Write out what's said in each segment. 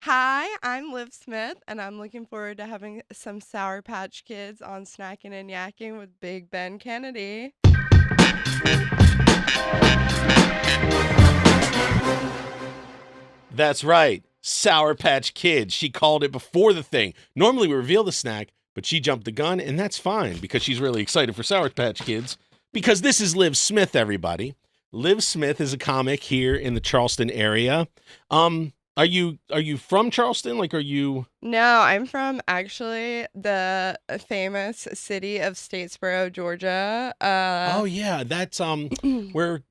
Hi, I'm Liv Smith, and I'm looking forward to having some Sour Patch Kids on Snackin and Yakkin with Big Ben Kennedy. That's right. Sour Patch Kids. She called it before the thing. Normally we reveal the snack, but she jumped the gun, and that's fine because she's really excited for Sour Patch Kids. Because this is Liv Smith, everybody. Liv Smith is a comic here in the Charleston area. Are you from Charleston? Like, are you? No, I'm from actually the famous city of Statesboro, Georgia. Oh yeah, that's where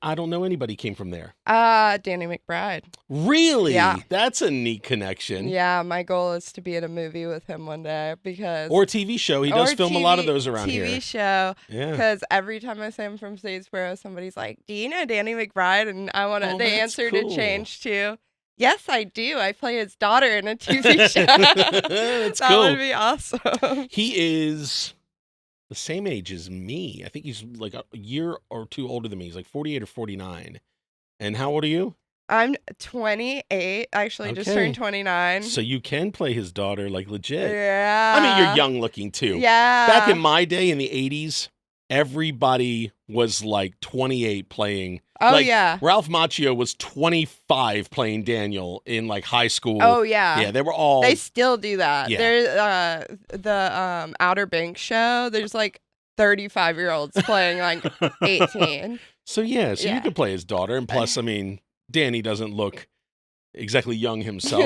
I don't know anybody came from there. Danny McBride. Really? Yeah. That's a neat connection. Yeah, my goal is to be in a movie with him one day because Or a TV show. He does film a lot of those around here. TV show. Yeah. Because every time I say I'm from Statesboro, somebody's like, "Do you know Danny McBride?" And I want Oh, the that's answer cool. to change to, "Yes, I do. I play his daughter in a TV show." That's that cool. would be awesome. He is the same age as me. I think he's like a year or two older than me. He's like 48 or 49. And how old are you? I'm 28. Actually, just Okay. turned 29. So you can play his daughter like legit. Yeah. I mean, you're young looking too. Yeah. Back in my day in the 80s, everybody was like 28 playing. Oh, like, yeah. Ralph Macchio was 25 playing Daniel in like high school. Oh, yeah. Yeah, they were all. They still do that. Yeah. There's the Outer Banks show. There's like 35-year-olds playing like 18. So yeah, so you Yeah. could play his daughter, and plus, I mean, Danny doesn't look exactly young himself.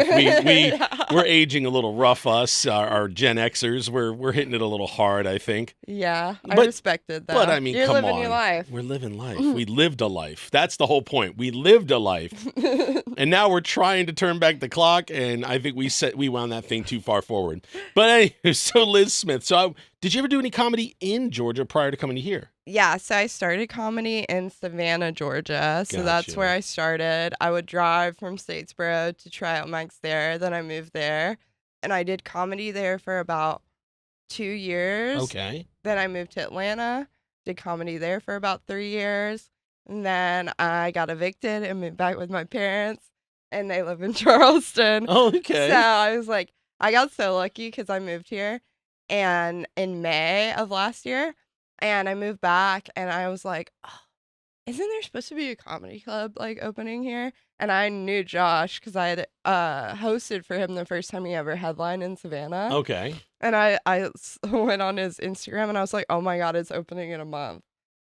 We're aging a little rough. Us, our Gen Xers, we're hitting it a little hard, I think. Yeah, I But- respect it though. But I mean, you're come living on, your life. we're living life. We lived a life. That's the whole point. We lived a life, and now we're trying to turn back the clock. And I think we wound that thing too far forward. But anyway, so Liz Smith. So did you ever do any comedy in Georgia prior to coming to here? Yeah, so I started comedy in Savannah, Georgia. So that's Gotcha. where I started. I would drive from Statesboro to try out mics there. Then I moved there, and I did comedy there for about 2 years. Okay. Then I moved to Atlanta, did comedy there for about 3 years. And then I got evicted and moved back with my parents, and they live in Charleston. Oh, okay. So I was like, I got so lucky because I moved here and in May of last year, and I moved back, and I was like, oh, isn't there supposed to be a comedy club like opening here? And I knew Josh because I had hosted for him the first time he ever headlined in Savannah. Okay. And I went on his Instagram and I was like, oh my God, it's opening in a month.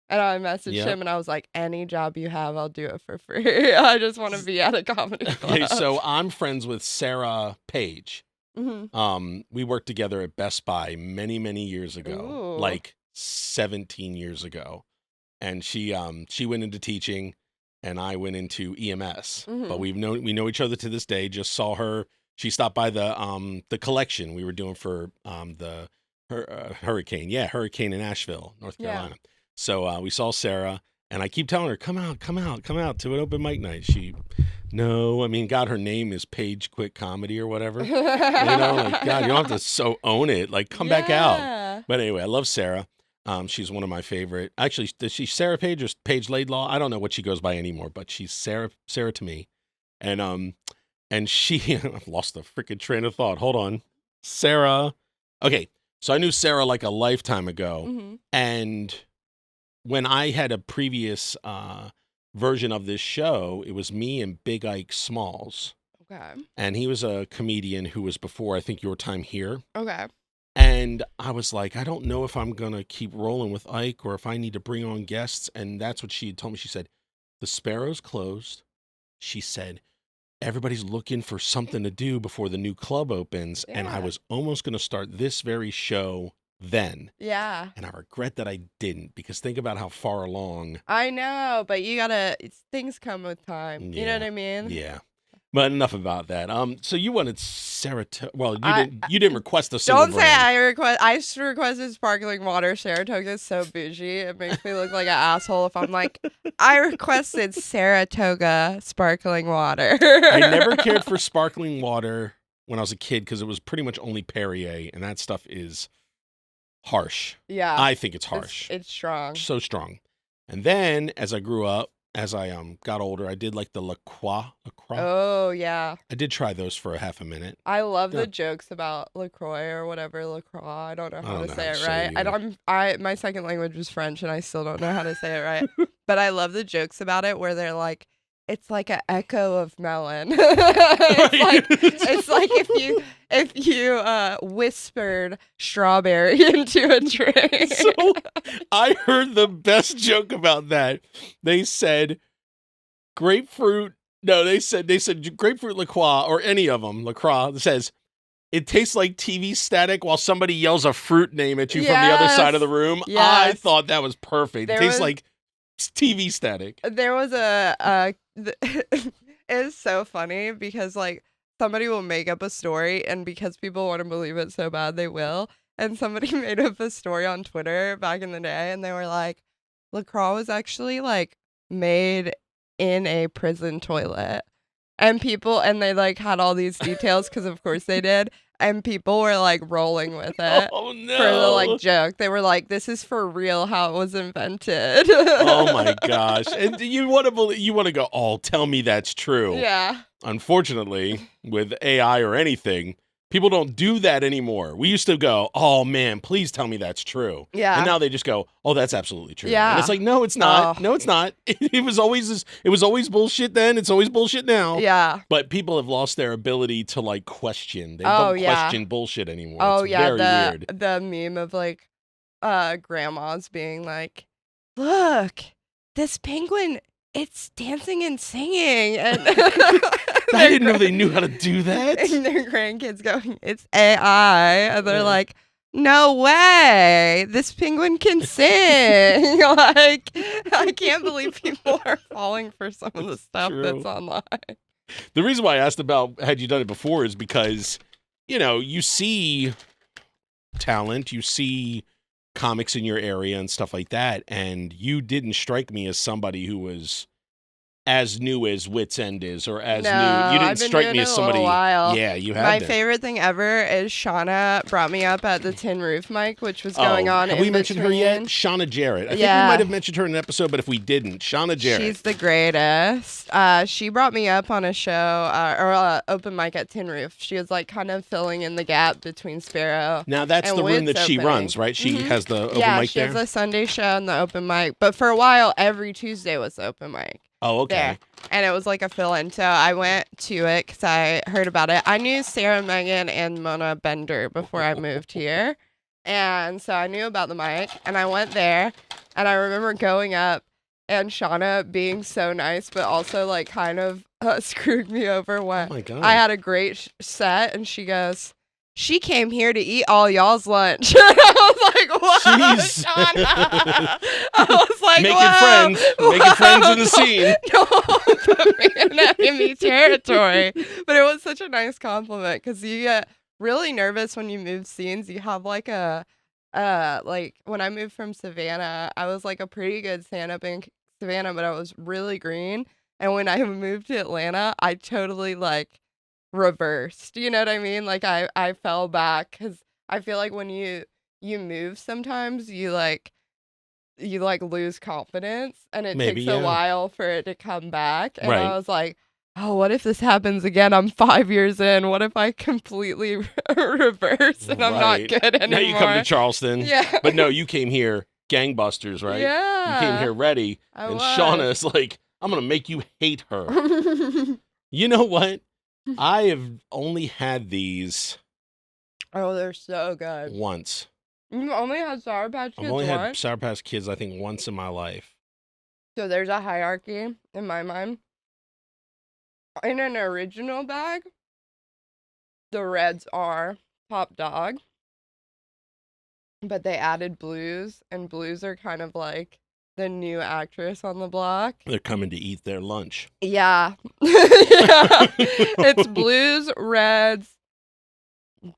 And I messaged Yep. him and I was like, any job you have, I'll do it for free. I just want to be at a comedy club. Okay, so I'm friends with Sarah Page. Mhm. We worked together at Best Buy many, many years ago, Ooh. like 17 years ago. And she went into teaching, and I went into EMS. Mhm. But we know each other to this day. Just saw her. She stopped by the collection we were doing for hurricane. Yeah, hurricane in Asheville, North Yeah. Carolina. So we saw Sarah, and I keep telling her, come out to an open mic night. No, I mean, God, her name is Paige Quick Comedy or whatever. You know, like, God, you don't have to so own it. Like, come back out. Yeah. But anyway, I love Sarah. She's one of my favorite. Actually, is she Sarah Page or Paige Laidlaw? I don't know what she goes by anymore, but she's Sarah to me. And she, I've lost the freaking train of thought. Hold on. Sarah. Okay. So I knew Sarah like a lifetime ago. Mhm. And when I had a previous version of this show, it was me and Big Ike Smalls. Okay. And he was a comedian who was before, I think, your time here. Okay. And I was like, I don't know if I'm going to keep rolling with Ike or if I need to bring on guests. And that's what she had told me. She said, the Sparrow's closed. She said, everybody's looking for something to do before the new club opens. And I Yeah. was almost going to start this very show then. Yeah. And I regret that I didn't, because think about how far along. I know, but you gotta, things come with time. You know what Yeah. I mean? Yeah. But enough about that. So you wanted Saratoga. Well, I- you didn't request a single Don't say brand. I requested sparkling water. Saratoga is so bougie. It makes me look like an asshole if I'm like, I requested Saratoga sparkling water. I never cared for sparkling water when I was a kid because it was pretty much only Perrier, and that stuff is harsh. Yeah. I think it's harsh. It's strong. So strong. And then as I grew up, as I got older. I did like the La Croix. Oh, yeah. I did try those for a half a minute. I love Yeah. the jokes about LaCroix or whatever, LaCroix. I don't know how to say it right. either. My second language was French and I still don't know how to say it right. But I love the jokes about it where they're like, it's like an echo of melon. it's like if you whispered strawberry into a drink. So I heard the best joke about that. They said grapefruit. No, they said grapefruit LaCroix or any of them. LaCroix says it tastes like TV static while somebody yells a fruit name at you from the other side of the room. Yes. I thought that was perfect. It tastes like TV static. There was it's so funny because like somebody will make up a story and because people want to believe it so bad they will. And somebody made up a story on Twitter back in the day and they were like, LaCroix was actually like made in a prison toilet. And they like had all these details because of course they did. And people were like rolling with it Oh no! for the like joke. They were like, "This is for real how it was invented." Oh my gosh! And you want to go? Oh, tell me that's true. Yeah. Unfortunately, with AI or anything, people don't do that anymore. We used to go, "Oh man, please tell me that's true." Yeah. And now they just go, "Oh, that's absolutely true." Yeah. And it's like, no, it's not. Oh. No, it's not. It was always bullshit then. It's always bullshit now. Yeah. But people have lost their ability to like question. They Oh, don't yeah. question bullshit anymore. Oh it's yeah, very weird. the meme of like grandmas being like, "Look, this penguin, it's dancing and singing." And I didn't know they knew how to do that. And their grandkids going, "It's AI." And they're like, "No way. This penguin can sing." Like, I can't believe people are falling for some of the stuff True. that's online. The reason why I asked about had you done it before is because, you see talent, you see comics in your area and stuff like that, and you didn't strike me as somebody who was as new as Wits End is, or as new. You didn't I've been strike doing me it as a somebody. little while. Yeah, you have. My been. favorite thing ever is Shauna brought me up at the Tin Roof mic, which was going on. Have we mentioned her yet? Shauna Jarrett. I think we might have mentioned her in an episode, but if we didn't, Shauna Jarrett. She's the greatest. She brought me up on a show or open mic at Tin Roof. She was like kind of filling in the gap between Sparrow. Now that's and the room Wits that she opening. runs, right? She has the open yeah, mic she there. has a Sunday show and the open mic. But for a while, every Tuesday was the open mic. Oh, okay. There. And it was like a fill-in. So I went to it because I heard about it. I knew Sarah Megan and Mona Bender before I moved here. And so I knew about the mic. And I went there. And I remember going up and Shauna being so nice, but also like kind of screwed me over when Oh my God. I had a great set. And she goes, "She came here to eat all y'all's lunch." I was like, "What, Jeez. Shauna?" I was like, Making friends in the scene. Don't put me in enemy territory. But it was such a nice compliment because you get really nervous when you move scenes. You have like like when I moved from Savannah, I was like a pretty good stand-up in Savannah, but I was really green. And when I moved to Atlanta, I totally like reversed. You know what I mean? Like I fell back because I feel like when you move sometimes you lose confidence and it Maybe, takes a yeah. while for it to come back. And Right. I was like, oh, what if this happens again? I'm 5 years in. What if I completely reverse and I'm not Right. good anymore? Now you come to Charleston. Yeah. But no, you came here gangbusters, right? Yeah. You came here ready. I and was. Shauna is like, I'm going to make you hate her. You know what? I have only had these Oh, they're so good. once. You only had Sour Patch I've Kids only had once? Sour Patch Kids, I think, once in my life. So there's a hierarchy in my mind. In an original bag, the reds are top dog, but they added blues, and blues are kind of like the new actress on the block. They're coming to eat their lunch. Yeah. Yeah. It's blues, reds,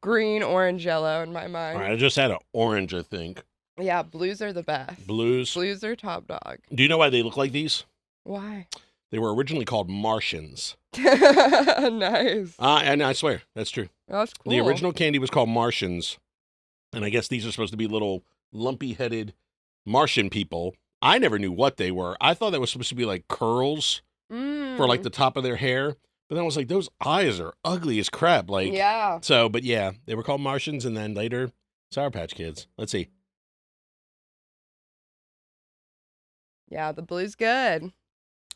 green, orange, yellow in my mind. All right, I just had an orange, I think. Yeah, blues are the best. Blues. Blues are top dog. Do you know why they look like these? Why? They were originally called Martians. Nice. And I swear, that's true. That's cool. The original candy was called Martians. And I guess these are supposed to be little lumpy-headed Martian people. I never knew what they were. I thought that was supposed to be like curls for like the top of their hair. But then I was like, those eyes are ugly as crap. Like, Yeah. So, but yeah, they were called Martians, and then later, Sour Patch Kids. Let's see. Yeah, the blue's good.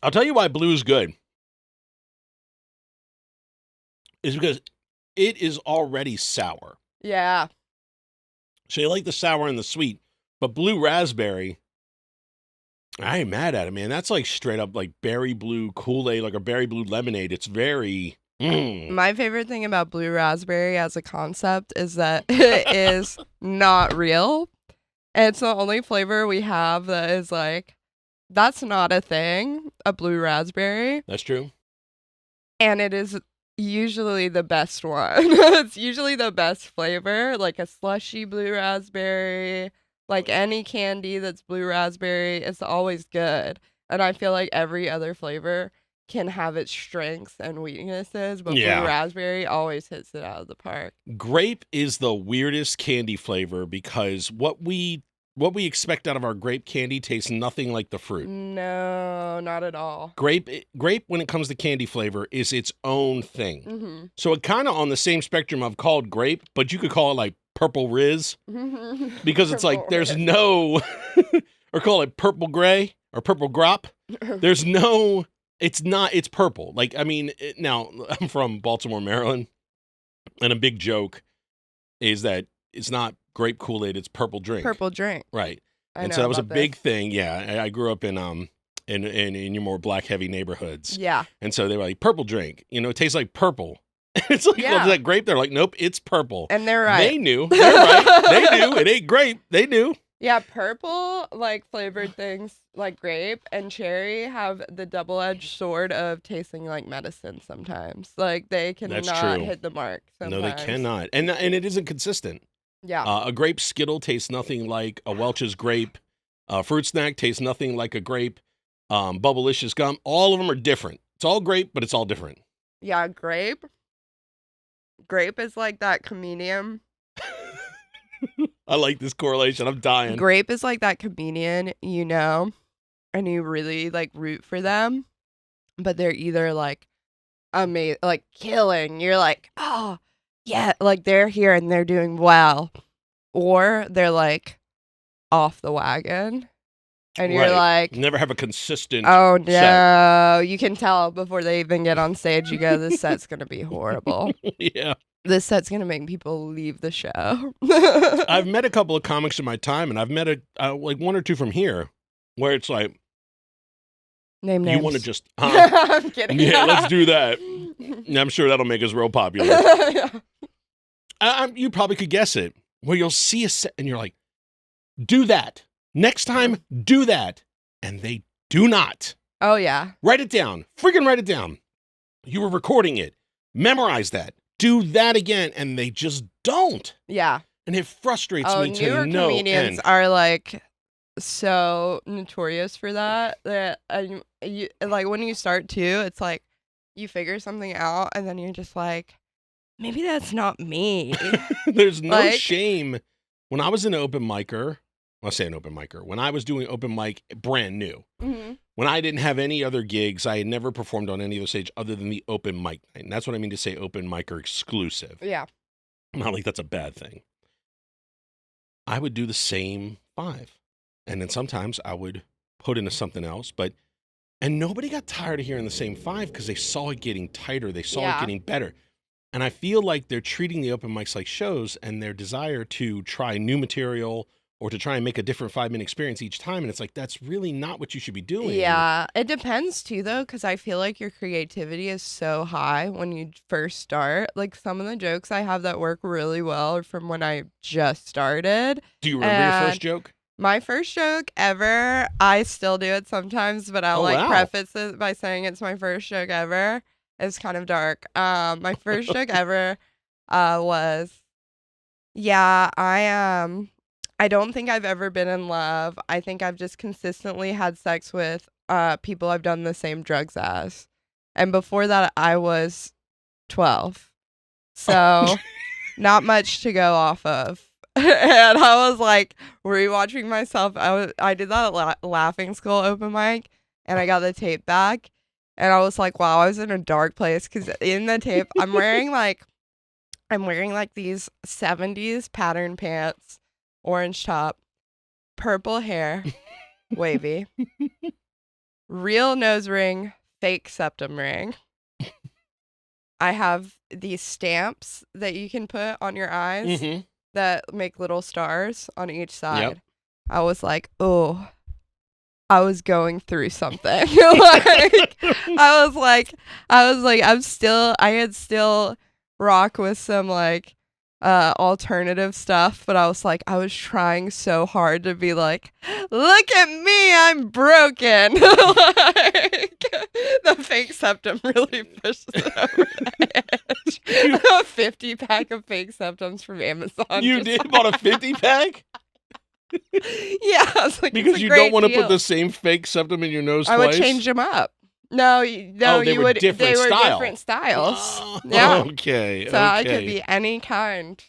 I'll tell you why blue's good. Is because it is already sour. Yeah. So you like the sour and the sweet, but blue raspberry, I ain't mad at it, man. That's like straight up like berry blue Kool-Aid, like a berry blue lemonade. It's very... My favorite thing about blue raspberry as a concept is that it is not real. And it's the only flavor we have that is like, that's not a thing, a blue raspberry. That's true. And it is usually the best one. It's usually the best flavor, like a slushy blue raspberry, like any candy that's blue raspberry. It's always good. And I feel like every other flavor can have its strengths and weaknesses, but blue raspberry always hits it out of the park. Grape is the weirdest candy flavor because what we expect out of our grape candy tastes nothing like the fruit. No, not at all. Grape, when it comes to candy flavor, is its own thing. Mm-hmm. So it kind of on the same spectrum of called grape, but you could call it like purple Riz because it's like there's no, or call it purple gray or purple grop. There's no, it's purple. Like, I mean, now I'm from Baltimore, Maryland, and a big joke is that it's not grape Kool-Aid, it's purple drink. Purple drink. Right. I and know so that was a about big this. thing. Yeah. I grew up in your more black heavy neighborhoods. Yeah. And so they were like, purple drink. You know, it tastes like purple. It's like, well, is that grape? They're like, nope, it's purple. And they're right. They knew. They're right. They knew. It ain't grape. They knew. Yeah, purple, like, flavored things like grape and cherry have the double-edged sword of tasting like medicine sometimes. Like, they cannot hit the mark sometimes. No, they cannot. And it isn't consistent. Yeah. A grape Skittle tastes nothing like a Welch's grape. Fruit snack tastes nothing like a grape. Bubblicious gum. All of them are different. It's all grape, but it's all different. Yeah, grape. Grape is like that comedian. I like this correlation. I'm dying. Grape is like that comedian, you know, and you really like root for them, but they're either like amazing, like killing. You're like, oh, yeah, like they're here and they're doing well, or they're like off the wagon, and you're like, never have a consistent. Oh no, set. You can tell before they even get on stage. You go, this set's gonna be horrible. Yeah. This set's going to make people leave the show. I've met a couple of comics in my time, and I've met like one or two from here where it's like, name names. You want to just, I'm kidding. Yeah, let's do that. I'm sure that'll make us real popular. Yeah. You probably could guess it, where you'll see a set and you're like, do that. Next time, do that. And they do not. Oh, yeah. Write it down. Freaking write it down. You were recording it. Memorize that. Do that again, and they just don't. Yeah. And it frustrates me to no end. Newer comedians are like so notorious for that. That you, like when you start too, it's like you figure something out, and then you're just like, maybe that's not me. There's no shame. When I was an open micer, when I was doing open mic brand new, when I didn't have any other gigs, I had never performed on any other stage other than the open mic night. And that's what I mean to say open micer exclusive. Yeah. Not like that's a bad thing. I would do the same 5. And then sometimes I would put into something else. And nobody got tired of hearing the same 5 because they saw it getting tighter. They saw it getting better. And I feel like they're treating the open mics like shows, and their desire to try new material or to try and make a different 5-minute experience each time. And it's like, that's really not what you should be doing. Yeah. It depends too, though, because I feel like your creativity is so high when you first start. Like some of the jokes I have that work really well are from when I just started. Do you remember your first joke? My first joke ever, I still do it sometimes, but I'll preface it by saying it's my first joke ever. It's kind of dark. My first joke ever was, I don't think I've ever been in love. I think I've just consistently had sex with people I've done the same drugs as. And before that, I was 12. So not much to go off of. And I was like rewatching myself. I did that at Laughing Skull open mic, and I got the tape back, and I was like, wow, I was in a dark place because in the tape I'm wearing like these 70s pattern pants, orange top, purple hair, wavy, real nose ring, fake septum ring. I have these stamps that you can put on your eyes that make little stars on each side. Yep. I was like, oh, I was going through something. Like, I had still rock with some like alternative stuff, but I was trying so hard to be like, look at me, I'm broken. Like, the fake septum really pushes it over the edge. A 50-pack of fake septums from Amazon. You did bought a 50-pack? Yeah, I was like, Because you don't want to put the same fake septum in your nose twice? I would change them up. No, they were different styles. Oh, yeah. Okay. So I could be any kind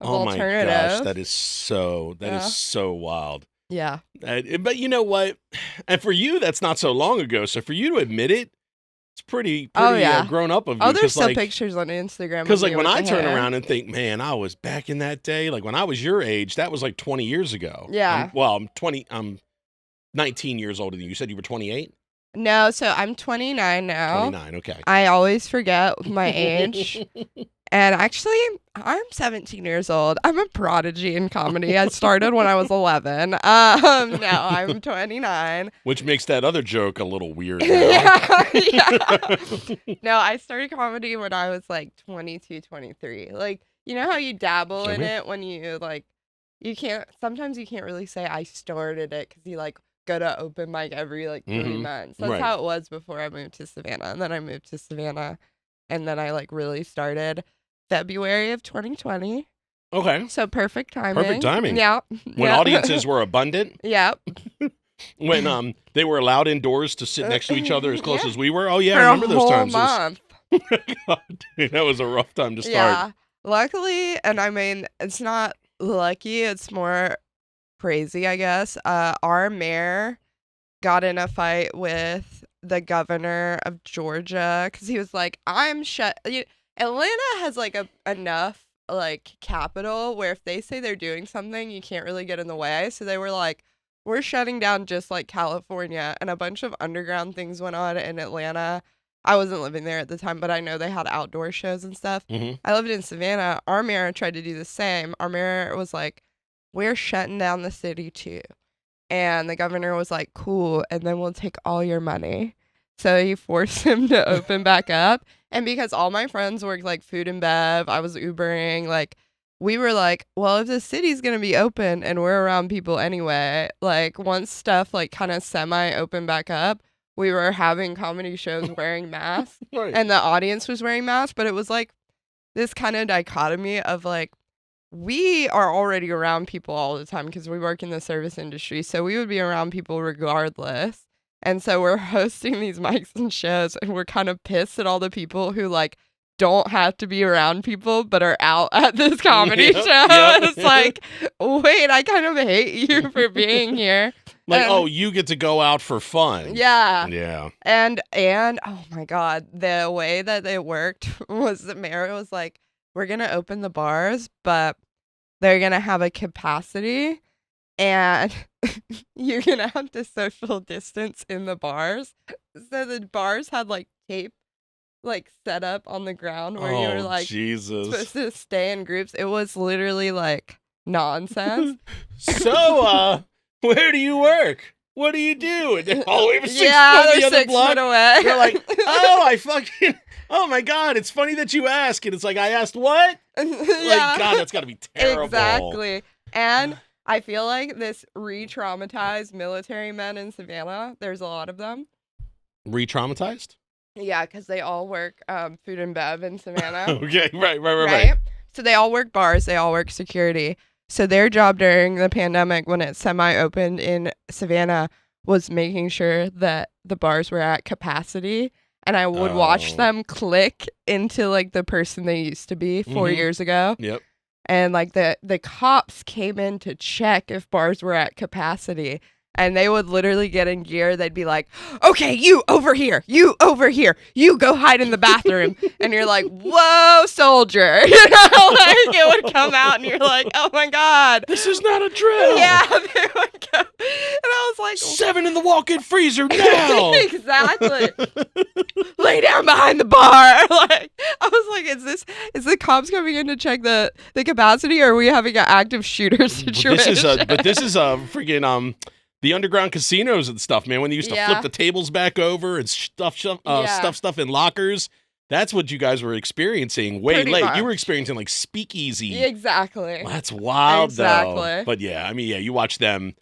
of alternative. My gosh, that is so wild. Yeah. But you know what? And for you, that's not so long ago. So for you to admit it, it's pretty grown up of you. Oh, there's still pictures on Instagram. Because like when I turn around and think, man, I was back in that day. Like when I was your age, that was like 20 years ago. Yeah. I'm 19 years older than you. You said you were 28? No, so I'm 29 now. 29, okay. I always forget my age. And actually, I'm 17 years old. I'm a prodigy in comedy. I started when I was 11. No, I'm 29. Which makes that other joke a little weird now. yeah. No, I started comedy when I was like 22, 23. Like, you know how you dabble in it when you like, sometimes you can't really say I started it because you like go to open mic every like 3 months. That's how it was before I moved to Savannah. And then I moved to Savannah, and then I like really started February of 2020. Okay. So perfect timing. Perfect timing. Yeah. When audiences were abundant. Yep. When they were allowed indoors to sit next to each other as close as we were. Oh yeah, for I remember those times. Month. God, dude, that was a rough time to start. Yeah. Luckily, and I mean, it's not lucky, it's more crazy, I guess. Our mayor got in a fight with the governor of Georgia because he was like, I'm shut. Atlanta has like enough like capital where if they say they're doing something, you can't really get in the way. So they were like, we're shutting down just like California, and a bunch of underground things went on in Atlanta. I wasn't living there at the time, but I know they had outdoor shows and stuff. I lived in Savannah. Our mayor tried to do the same. Our mayor was like, we're shutting down the city too. And the governor was like, cool, and then we'll take all your money. So he forced him to open back up. And because all my friends worked like food and bev, I was Ubering, like we were like, well, if the city's going to be open and we're around people anyway, like once stuff like kind of semi-open back up, we were having comedy shows wearing masks and the audience was wearing masks. But it was like this kind of dichotomy of like, we are already around people all the time because we work in the service industry. So we would be around people regardless. And so we're hosting these mics and shows, and we're kind of pissed at all the people who like don't have to be around people but are out at this comedy show. Yep. It's like, wait, I kind of hate you for being here. Like, oh, you get to go out for fun. Yeah. Yeah. And oh my God, the way that it worked was the mayor was like, we're going to open the bars, but they're going to have a capacity. And you're going to have to social distance in the bars. So the bars had like tape like set up on the ground where you were like supposed to stay in groups. It was literally like nonsense. So, where do you work? What do you do? And they're all the way over 6 foot the other block. Away. They're like, oh my God, it's funny that you ask. And it's like, I asked what? Yeah. Like, God, that's got to be terrible. Exactly. And I feel like this re-traumatized military men in Savannah, there's a lot of them. Re-traumatized? Yeah, because they all work food and bev in Savannah. Okay, right. So they all work bars, they all work security. So their job during the pandemic when it semi-opened in Savannah was making sure that the bars were at capacity. And I would watch them click into like the person they used to be 4 years ago. Yep. and like the cops came in to check if bars were at capacity. And they would literally get in gear. They'd be like, okay, you over here, you go hide in the bathroom. And you're like, whoa, soldier. Like it would come out and you're like, oh my God. This is not a drill. Yeah, they would go. And I was like, 7 in the walk-in freezer now. Exactly. Lay down behind the bar. Like I was like, is the cops coming in to check the capacity, or are we having an active shooter situation? But this is a freaking the underground casinos and stuff, man. When they used to flip the tables back over and stuff in lockers. That's what you guys were experieing way Pretty late. much. You were experiencing like speakeasy. Exactly. Well, that's wild, though. But yeah, I mean, yeah, you watch them.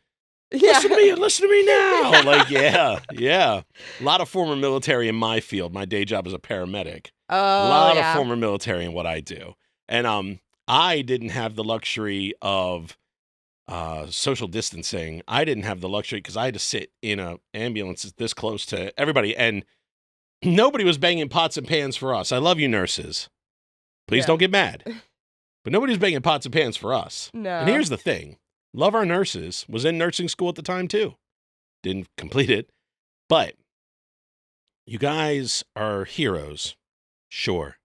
Listen to me now. Like, yeah. A lot of former military in my field. My day job is a paramedic. Oh, a lot of former military in what I do. And I didn't have the luxury of social distancing. I didn't have the luxury because I had to sit in an ambulance this close to everybody, and nobody was banging pots and pans for us. I love you, nurses. Please don't get mad. But nobody was banging pots and pans for us. No. And here's the thing. Love our nurses. Was in nursing school at the time, too. Didn't complete it. But you guys are heroes. Sure.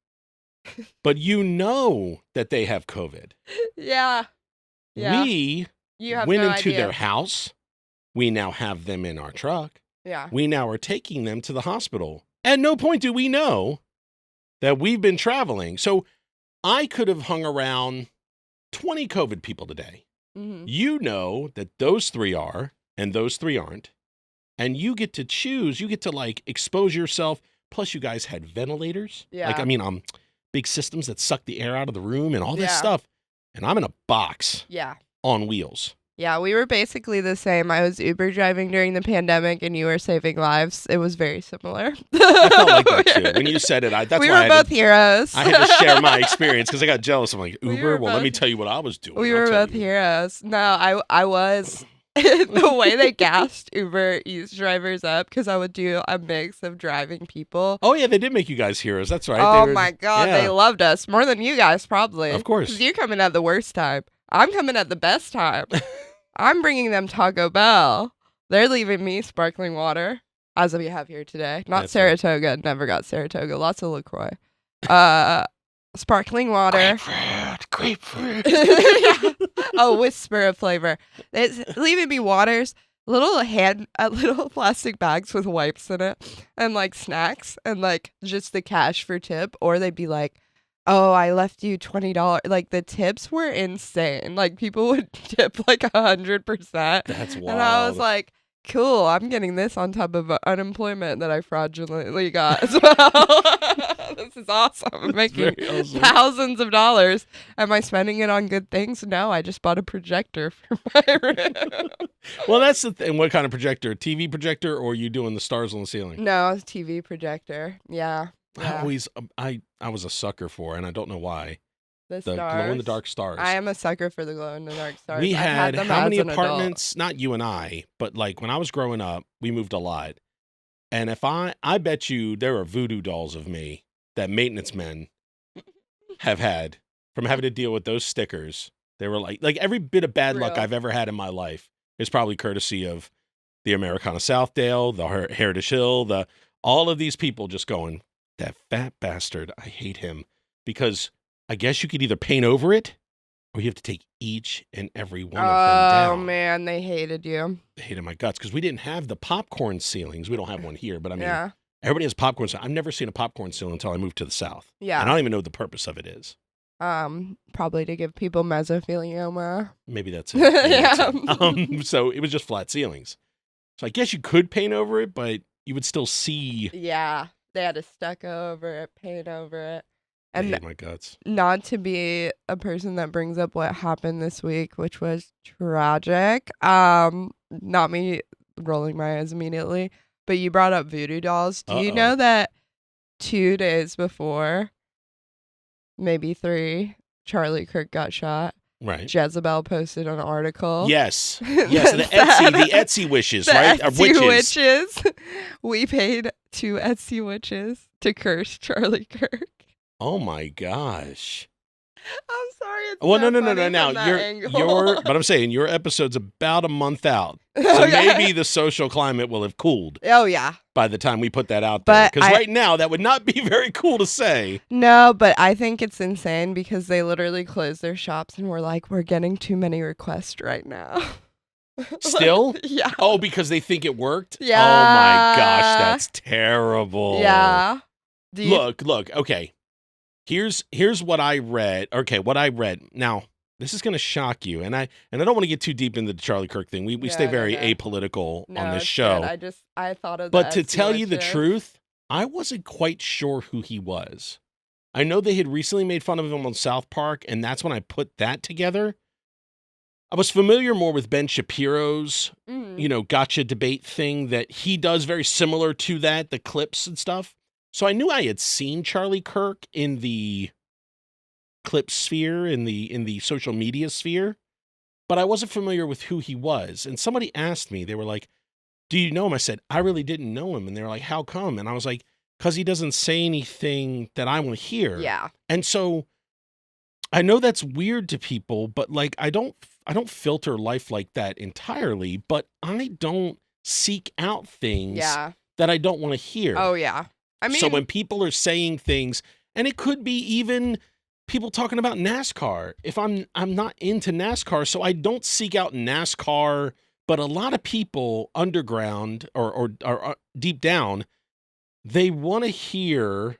But you know that they have COVID. Yeah. We You have went no into idea. their house. We now have them in our truck. Yeah. We now are taking them to the hospital. At no point do we know that we've been traveling. So I could have hung around 20 COVID people today. Mm-hmm. You know that those 3 are and those 3 aren't. And you get to choose. You get to like expose yourself. Plus, you guys had ventilators. Yeah. Like, I mean, big systems that suck the air out of the room and all this Yeah. stuff. And I'm in a box Yeah. on wheels. Yeah, we were basically the same. I was Uber driving during the pandemic, and you were saving lives. It was very similar. I felt like that too. When you said it, that's we why were both heroes. I had to share my experience because I got jealous. I'm like, We Uber? were Well, let me both- tell you what I was doing. We I'll were tell both you. heroes. No, I was. The way they gassed Uber Eats drivers up, because I would do a mix of driving people. Oh, yeah, they did make you guys heroes. That's right. Oh They were- my God, yeah. they loved us more than you guys, probably. Of course. 'Cause you're coming at the worst time. I'm coming at the best time. I'm bringing them Taco Bell. They're leaving me sparkling water, as we have here today. Not That's right. Saratoga. Never got Saratoga. Lots of LaCroix. Sparkling water. Grapefruit. Yeah. A whisper of flavor. It's leaving me waters, little plastic bags with wipes in it, and like snacks, and like just the cash for tip. Or they'd be like, "Oh, I left you $20." Like the tips were insane. Like people would tip like 100%. That's wild. And I was like, cool, I'm getting this on top of unemployment that I fraudulently got as well. This is awesome. I'm making very awesome. thousands of dollars. Am I spending it on good things? No, I just bought a projector for my room. Well, that's the thing. What kind of projector? TV projector, or are you doing the stars on the ceiling? No, it's a TV projector. Yeah. I was a sucker for, and I don't know why, The the stars. glow-in-the-dark stars. I am a sucker for the glow in the dark stars. We I've had them how as many an adult. apartments? Not you and I, but like when I was growing up, we moved a lot. And if I bet you there are voodoo dolls of me that maintenance men have had from having to deal with those stickers. They were like every bit of bad luck Real. I've ever had in my life is probably courtesy of the Americana Southdale, the Heritage Hill, all of these people just going, that fat bastard, I hate him. Because I guess you could either paint over it or you have to take each and every one of them down. Oh man, they hated you. I hated my guts because we didn't have the popcorn ceilings. We don't have one here, but I mean, Yeah. everybody has popcorn ceilings. I've never seen a popcorn ceiling until I moved to the South. Yeah. And I don't even know what the purpose of it is. Probably to give people mesothelioma. Maybe that's it. Maybe that's Yeah. it. So it was just flat ceilings. So I guess you could paint over it, but you would still see. Yeah. They had to stucco over it, paint over it. I And hate my guts. not to be a person that brings up what happened this week, which was tragic. Not me rolling my eyes immediately, but you brought up voodoo dolls. Do you Uh-oh. know that 2 days before, maybe 3, Charlie Kirk got shot? Right. Jezebel posted an article. Yes. Yes. The Etsy wishes, The right? Etsy witches. We paid 2 Etsy witches to curse Charlie Kirk. Oh my gosh. I'm sorry. It's Well, so no. funny Now from that your angle. but I'm saying your episode's about a month out, so Okay. maybe the social climate will have cooled Oh yeah. by the time we put that out there. But Because right now, that would not be very cool to say. No, but I think it's insane because they literally closed their shops and were like, we're getting too many requests right now. Still? Yeah. Oh, because they think it worked? Yeah. Oh my gosh, that's terrible. Yeah. Look. Okay. Here's what I read. Okay, what I read. Now, this is going to shock you, and I don't want to get too deep into the Charlie Kirk thing. We stay very apolitical on this it's show. good. I thought of But the to tell you the SEO truth, I wasn't quite sure who he was. I know they had recently made fun of him on South Park, and that's when I put that together. I was familiar more with Ben Shapiro's, gotcha debate thing that he does very similar to that, the clips and stuff. So I knew I had seen Charlie Kirk in the clip sphere, in the social media sphere, but I wasn't familiar with who he was. And somebody asked me, they were like, do you know him? I said, I really didn't know him. And they were like, how come? And I was like, because he doesn't say anything that I want to hear. Yeah. And so I know that's weird to people, but like I don't filter life like that entirely, but I don't seek out things that I don't want to hear. Oh yeah. I mean, so when people are saying things, and it could be even people talking about NASCAR, if I'm not into NASCAR, so I don't seek out NASCAR, but a lot of people underground or deep down, they want to hear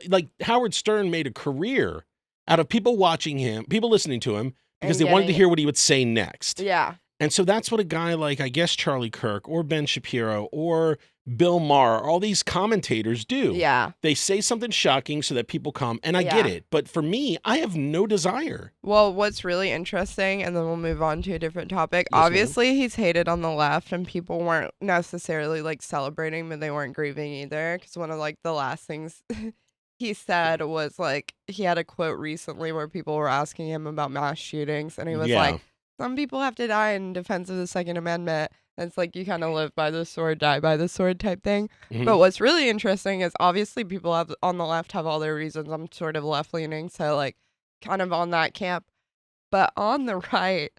like Howard Stern made a career out of people watching him, people listening to him, because they wanted to hear what he would say next. Yeah. And so that's what a guy like, I guess, Charlie Kirk or Ben Shapiro or Bill Maher, all these commentators do. Yeah. They say something shocking so that people come, and I get it. But for me, I have no desire. Well, what's really interesting, and then we'll move on to a different topic. Yes, obviously, he's hated on the left, and people weren't necessarily like celebrating, but they weren't grieving either. Because one of like the last things he said was like, he had a quote recently where people were asking him about mass shootings, and he was like, some people have to die in defense of the Second Amendment. And it's like you kind of live by the sword, die by the sword type thing. Mm-hmm. But what's really interesting is obviously people have on the left have all their reasons. I'm sort of left leaning, so like kind of on that camp. But on the right,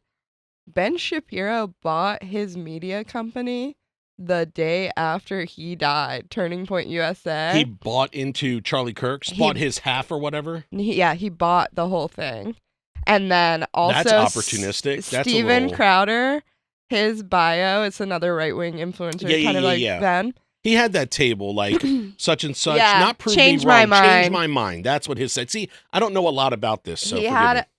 Ben Shapiro bought his media company the day after he died, Turning Point USA. He bought into Charlie Kirk's, bought his half or whatever. He bought the whole thing. And then also that's opportunistic. Steven Crowder, his bio, it's another right-wing influencer, kind of like Ben. He had that table, like, such and such, not prove change me wrong, my mind. change my mind. That's what his said. See, I don't know a lot about this, so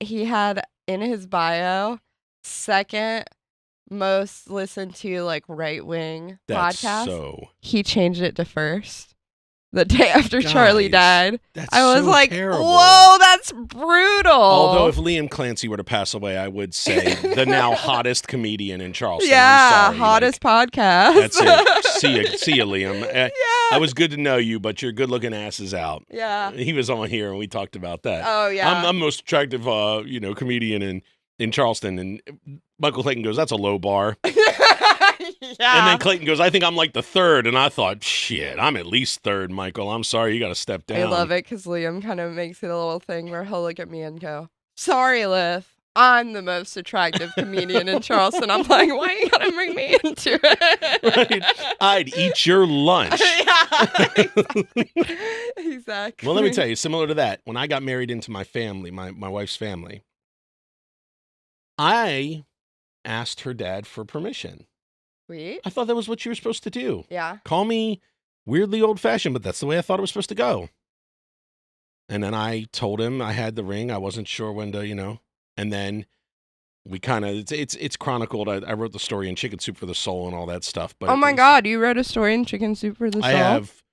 he had in his bio, second most listened to, like, right-wing podcast. He changed it to first. The day after Charlie died. I was like, terrible. Whoa, that's brutal. Although if Liam Clancy were to pass away, I would say the now hottest comedian in Charleston. Yeah, I'm sorry, hottest podcast. That's it. See you, Liam. I was good to know you, but your good-looking ass is out. Yeah. He was on here, and we talked about that. Oh, yeah. I'm the most attractive, comedian in Charleston, and Michael Clayton goes, that's a low bar. Yeah. And then Clayton goes, I think I'm like the third. And I thought, shit, I'm at least third, Michael. I'm sorry, you got to step down. I love it because Liam kind of makes it a little thing where he'll look at me and go, sorry, Liv, I'm the most attractive comedian in Charleston. I'm like, why you got to bring me into it? Right. I'd eat your lunch. Yeah, exactly. Well, let me tell you, similar to that, when I got married into my family, my wife's family, I asked her dad for permission. Sweet. I thought that was what you were supposed to do. Yeah. Call me weirdly old-fashioned, but that's the way I thought it was supposed to go. And then I told him I had the ring. I wasn't sure when to, and then we kind of, it's chronicled. I wrote the story in Chicken Soup for the Soul and all that stuff. But oh my God, you wrote a story in Chicken Soup for the Soul? I have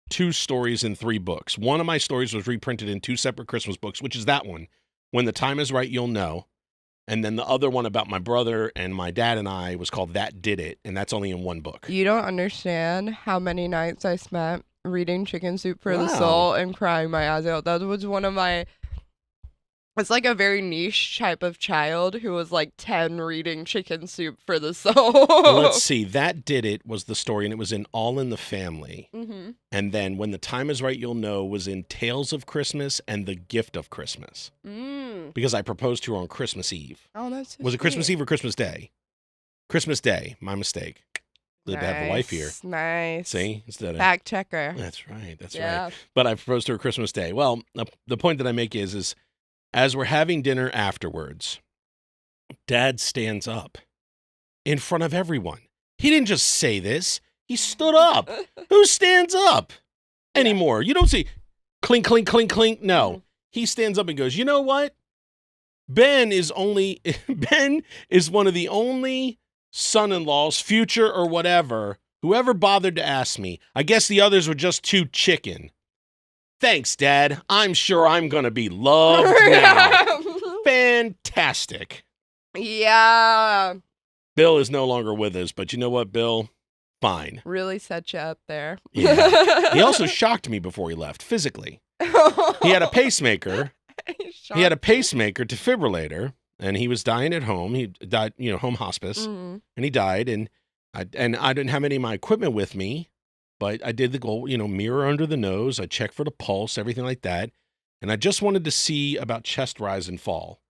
2 stories in 3 books. One of my stories was reprinted in 2 separate Christmas books, which is that one. When the Time Is Right, You'll Know. And then the other one about my brother and my dad and I was called That Did It, and that's only in 1 book. You don't understand how many nights I spent reading Chicken Soup for the Soul and crying my eyes out. That was one of my It's like a very niche type of child who was like 10 reading Chicken Soup for the Soul. Well, let's see. That Did It was the story, and it was in All in the Family. Mm-hmm. And then When the Time is Right, You'll Know was in Tales of Christmas and The Gift of Christmas. Because I proposed to her on Christmas Eve. Oh, that's so Was it Christmas sweet. Eve or Christmas Day? Christmas Day. My mistake. Glad to have a wife here. Nice. See? Instead of Fact checker. That's right. That's Yeah. right. But I proposed to her Christmas Day. Well, the point that I make is as we're having dinner afterwards, Dad stands up in front of everyone. He didn't just say this. He stood up. Who stands up anymore? You don't see clink, clink, clink, clink. No. Mhm. He stands up and goes, you know what? Ben is one of the only son-in-laws, future or whatever, whoever bothered to ask me. I guess the others were just too chicken. Thanks, Dad. I'm sure I'm going to be loved now. Fantastic. Yeah. Bill is no longer with us, but you know what, Bill? Fine. Really set you up there. Yeah. He also shocked me before he left, physically. He had a pacemaker. He had a pacemaker defibrillator, and he was dying at home. He died, home hospice, Mm-hmm. and he died. And I didn't have any of my equipment with me, but I did the goal, mirror under the nose. I checked for the pulse, everything like that. And I just wanted to see about chest rise and fall.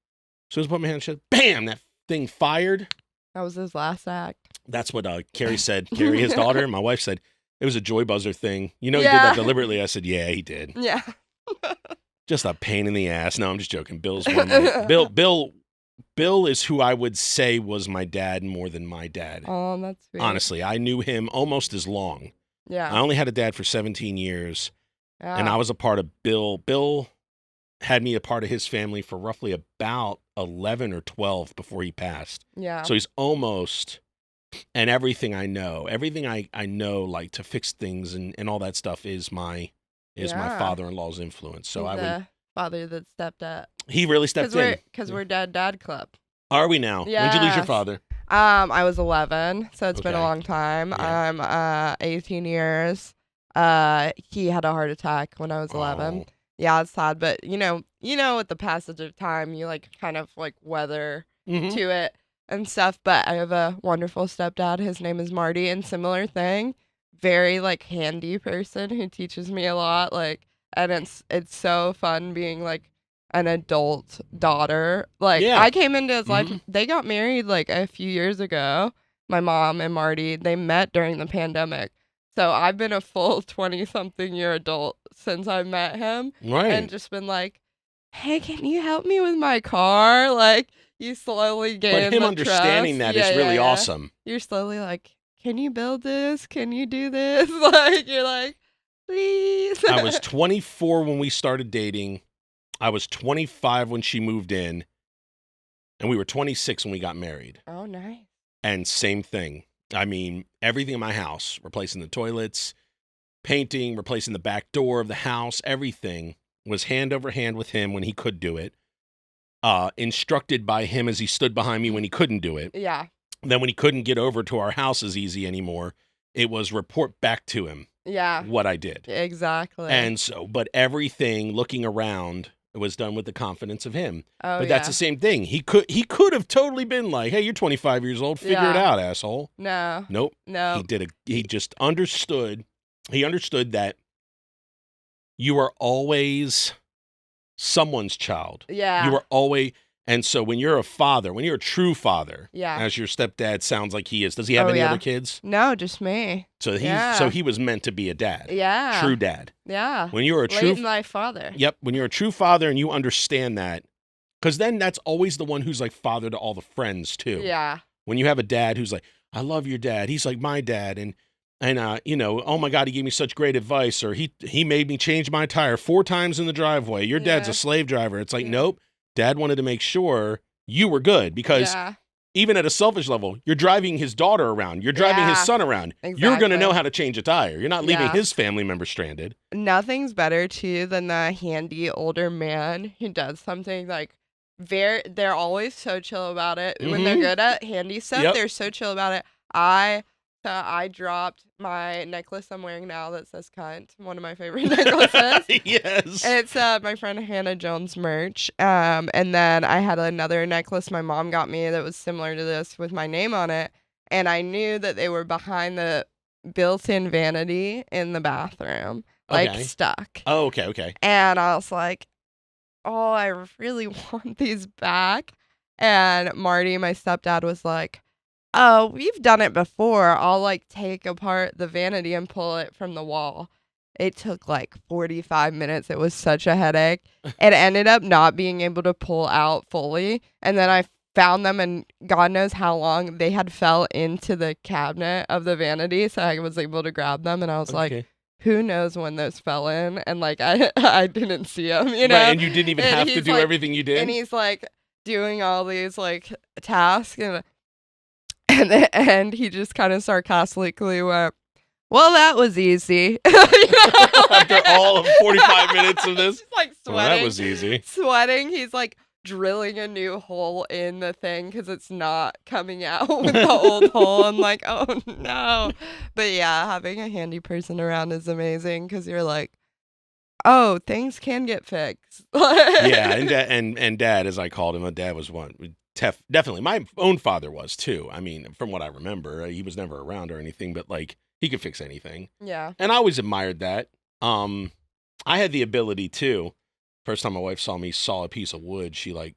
So as I put my hand on chest, bam, that thing fired. That was his last act. That's what Carrie said. Carrie, his daughter, my wife said, it was a joy buzzer thing. He did Yeah. that deliberately. I said, yeah, he did. Yeah. Just a pain in the ass. No, I'm just joking. Bill's one of my, Bill is who I would say was my dad more than my dad. Oh, that's sweet. Honestly, I knew him almost as long. Yeah. I only had a dad for 17 years, Yeah. and I was a part of Bill. Bill had me a part of his family for roughly about 11 or 12 before he passed. Yeah. So he's almost, and everything I know, like to fix things and all that stuff is my Yeah. father-in-law's influence. So He's the father that stepped up. he really stepped in. Because we're dad club. Are we now? When did you lose your Yes. father? I was 11, so it's been a Okay. long time. Yeah. I'm 18 years. He had a heart attack when I was 11. Oh. Yeah, it's sad, but you know, with the passage of time, you like kind of like weather Mhm. to it and stuff. But I have a wonderful stepdad. His name is Marty, and similar thing. Very like handy person who teaches me a lot. Like, and it's so fun being like an adult daughter. Like, Yeah. I came into his life. Mhm. They got married like a few years ago. My mom and Marty, they met during the pandemic. So I've been a full 20-something-year adult since I met him. Right. And just been like, hey, can you help me with my car? Like, you slowly gain But him the understanding trust. that is really Yeah. awesome. You're slowly like, can you build this? Can you do this? Like, you're like, please. I was 24 when we started dating. I was 25 when she moved in. And we were 26 when we got married. Oh, nice. And same thing. I mean, everything in my house, replacing the toilets, painting, replacing the back door of the house, everything was hand over hand with him when he could do it. Instructed by him as he stood behind me when he couldn't do it. Yeah. Then when he couldn't get over to our house as easy anymore, it was report back to him Yeah. what I did. Exactly. And so, but everything looking around was done with the confidence of him. oh, But that's the same thing. He could have totally been like, "Hey, you're 25 years old. Figure it Yeah. out, asshole." No. Nope. No. He just understood. He understood that you are always someone's child. Yeah. You are always, and so when you're a father, when you're a true father, Yeah. as your stepdad sounds like he is. Does he have Oh, any yeah. other kids? No, just me. So Yeah. he was meant to be a dad. Yeah. True dad. Yeah. When you're a Late true in life father. Yep, when you're a true father and you understand that, because then that's always the one who's like father to all the friends too. Yeah. When you have a dad who's like, "I love your dad. He's like my dad," and oh my God, he gave me such great advice, or he made me change my tire 4 times in the driveway. Your dad's Yeah. a slave driver. It's like, Yeah. nope. Dad wanted to make sure you were good because Yeah. even at a selfish level, you're driving his daughter around. You're driving his Yeah. son around. You're going to know Exactly. how to change a tire. You're not leaving Yeah. his family member stranded. Nothing's better too than the handy older man who does something like they're always so chill about it. When they're Mhm. good at handy stuff, Yep. they're so chill about it. I So I dropped my necklace I'm wearing now that says cunt. One of my favorite necklaces. Yes. It's my friend Hannah Jones merch. And then I had another necklace my mom got me that was similar to this with my name on it. And I knew that they were behind the built-in vanity in the bathroom, like Okay. stuck. Oh, okay. And I was like, oh, I really want these back. And Marty, my stepdad, was like, oh, we've done it before. I'll like take apart the vanity and pull it from the wall. It took like 45 minutes. It was such a headache. It ended up not being able to pull out fully. And then I found them, and God knows how long they had fell into the cabinet of the vanity. So I was able to grab them, and I was like, who knows when those fell in? And like, I didn't see them, you know? Right, and you didn't even have to do like, everything you did? And he's like doing all these like tasks, and at the end, he just kind of sarcastically went, well, that was easy. After all of 45 minutes of this? Just like sweating. Well, that was easy. Sweating. He's like drilling a new hole in the thing because it's not coming out with the old hole. I'm like, oh no. But yeah, having a handy person around is amazing because you're like, oh, things can get fixed. Yeah, and dad, as I called him, my dad was one. Definitely. My own father was too. I mean, from what I remember, he was never around or anything, but like he could fix anything. Yeah. And I always admired that. I had the ability too. First time my wife saw me saw a piece of wood, she like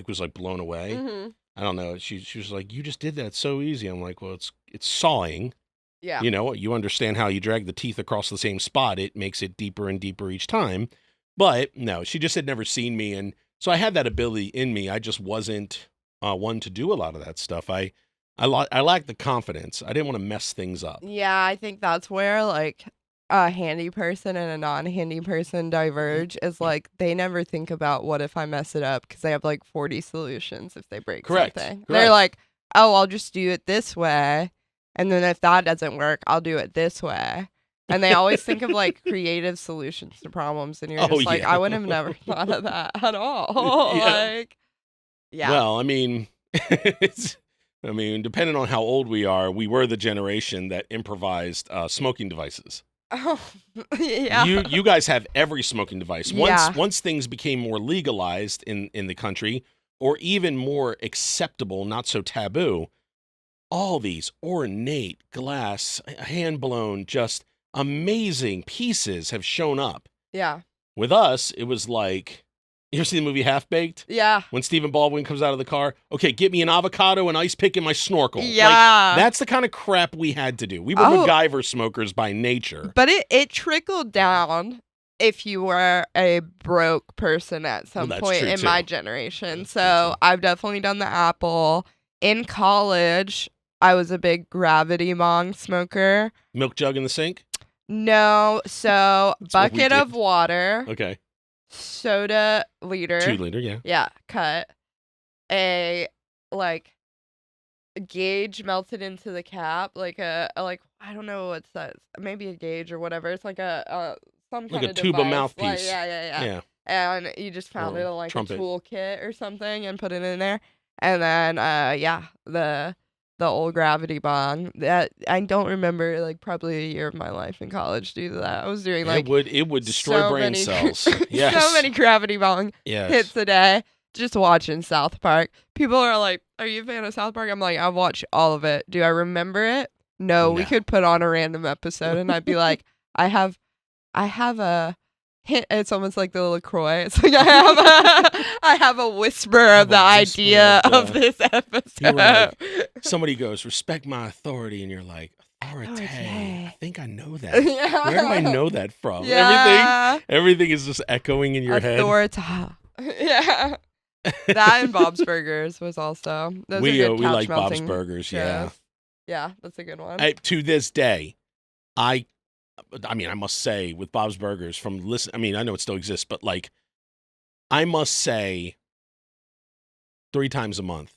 was like blown away. Mm-hmm. I don't know. She was like, "You just did that so easy." I'm like, "Well, it's sawing." Yeah. You know, you understand how you drag the teeth across the same spot. It makes it deeper and deeper each time. But no, she just had never seen me. And so I had that ability in me. I just wasn't one to do a lot of that stuff. I lacked the confidence. I didn't want to mess things up. Yeah, I think that's where like a handy person and a non-handy person diverge is like they never think about what if I mess it up because they have like 40 solutions if they break something. They're like, oh, I'll just do it this way. And then if that doesn't work, I'll do it this way. And they always think of like creative solutions to problems. And you're just like, I would have never thought of that at all. Yeah. Like, yeah. Well, I mean, depending on how old we are, we were the generation that improvised smoking devices. Oh, yeah. You guys have every smoking device. Yeah. Once things became more legalized in the country, or even more acceptable, not so taboo, all these ornate glass, hand-blown, just amazing pieces have shown up. Yeah. With us, it was like, you ever see the movie Half-Baked? Yeah. When Stephen Baldwin comes out of the car, okay, get me an avocado, an ice pick, and my snorkel. Yeah. Like, that's the kind of crap we had to do. We were MacGyver smokers by nature. But it trickled down if you were a broke person at some point in my generation. So I've definitely done the apple. In college, I was a big Gravity Bong smoker. Milk jug in the sink? No. So bucket of water. Okay. Soda liter. 2 liter, yeah. Yeah, cut. A like gauge melted into the cap, like a like I don't know what that is. Maybe a gauge or whatever. It's like a some kind like a of tuba device. mouthpiece. Like, yeah. And you just found it in like trumpet. a toolkit or something and put it in there. And then the old Gravity Bong that I don't remember like probably a year of my life in college due to that. I was doing like it would destroy brain cells. Yes. So many Gravity Bong hits a day. Just watching South Park. People are like, "Are you a fan of South Park?" I'm like, "I've watched all of it. Do I remember it? No. We could put on a random episode and I'd be like, I have a hint. It's almost like the LaCroix. It's like I have a whisper of the idea of this episode. Right. Somebody goes, respect my authority, and you're like, authority. I think I know that. Yeah. Where do I know that from? Yeah. Everything is just echoing in your head. Authority. Yeah. That and Bob's Burgers was also. Those we are good like Bob's melting Burgers, shows. Yeah, that's a good one. To this day, I mean, I must say, with Bob's Burgers, I know it still exists, but like, I must say, 3 times a month,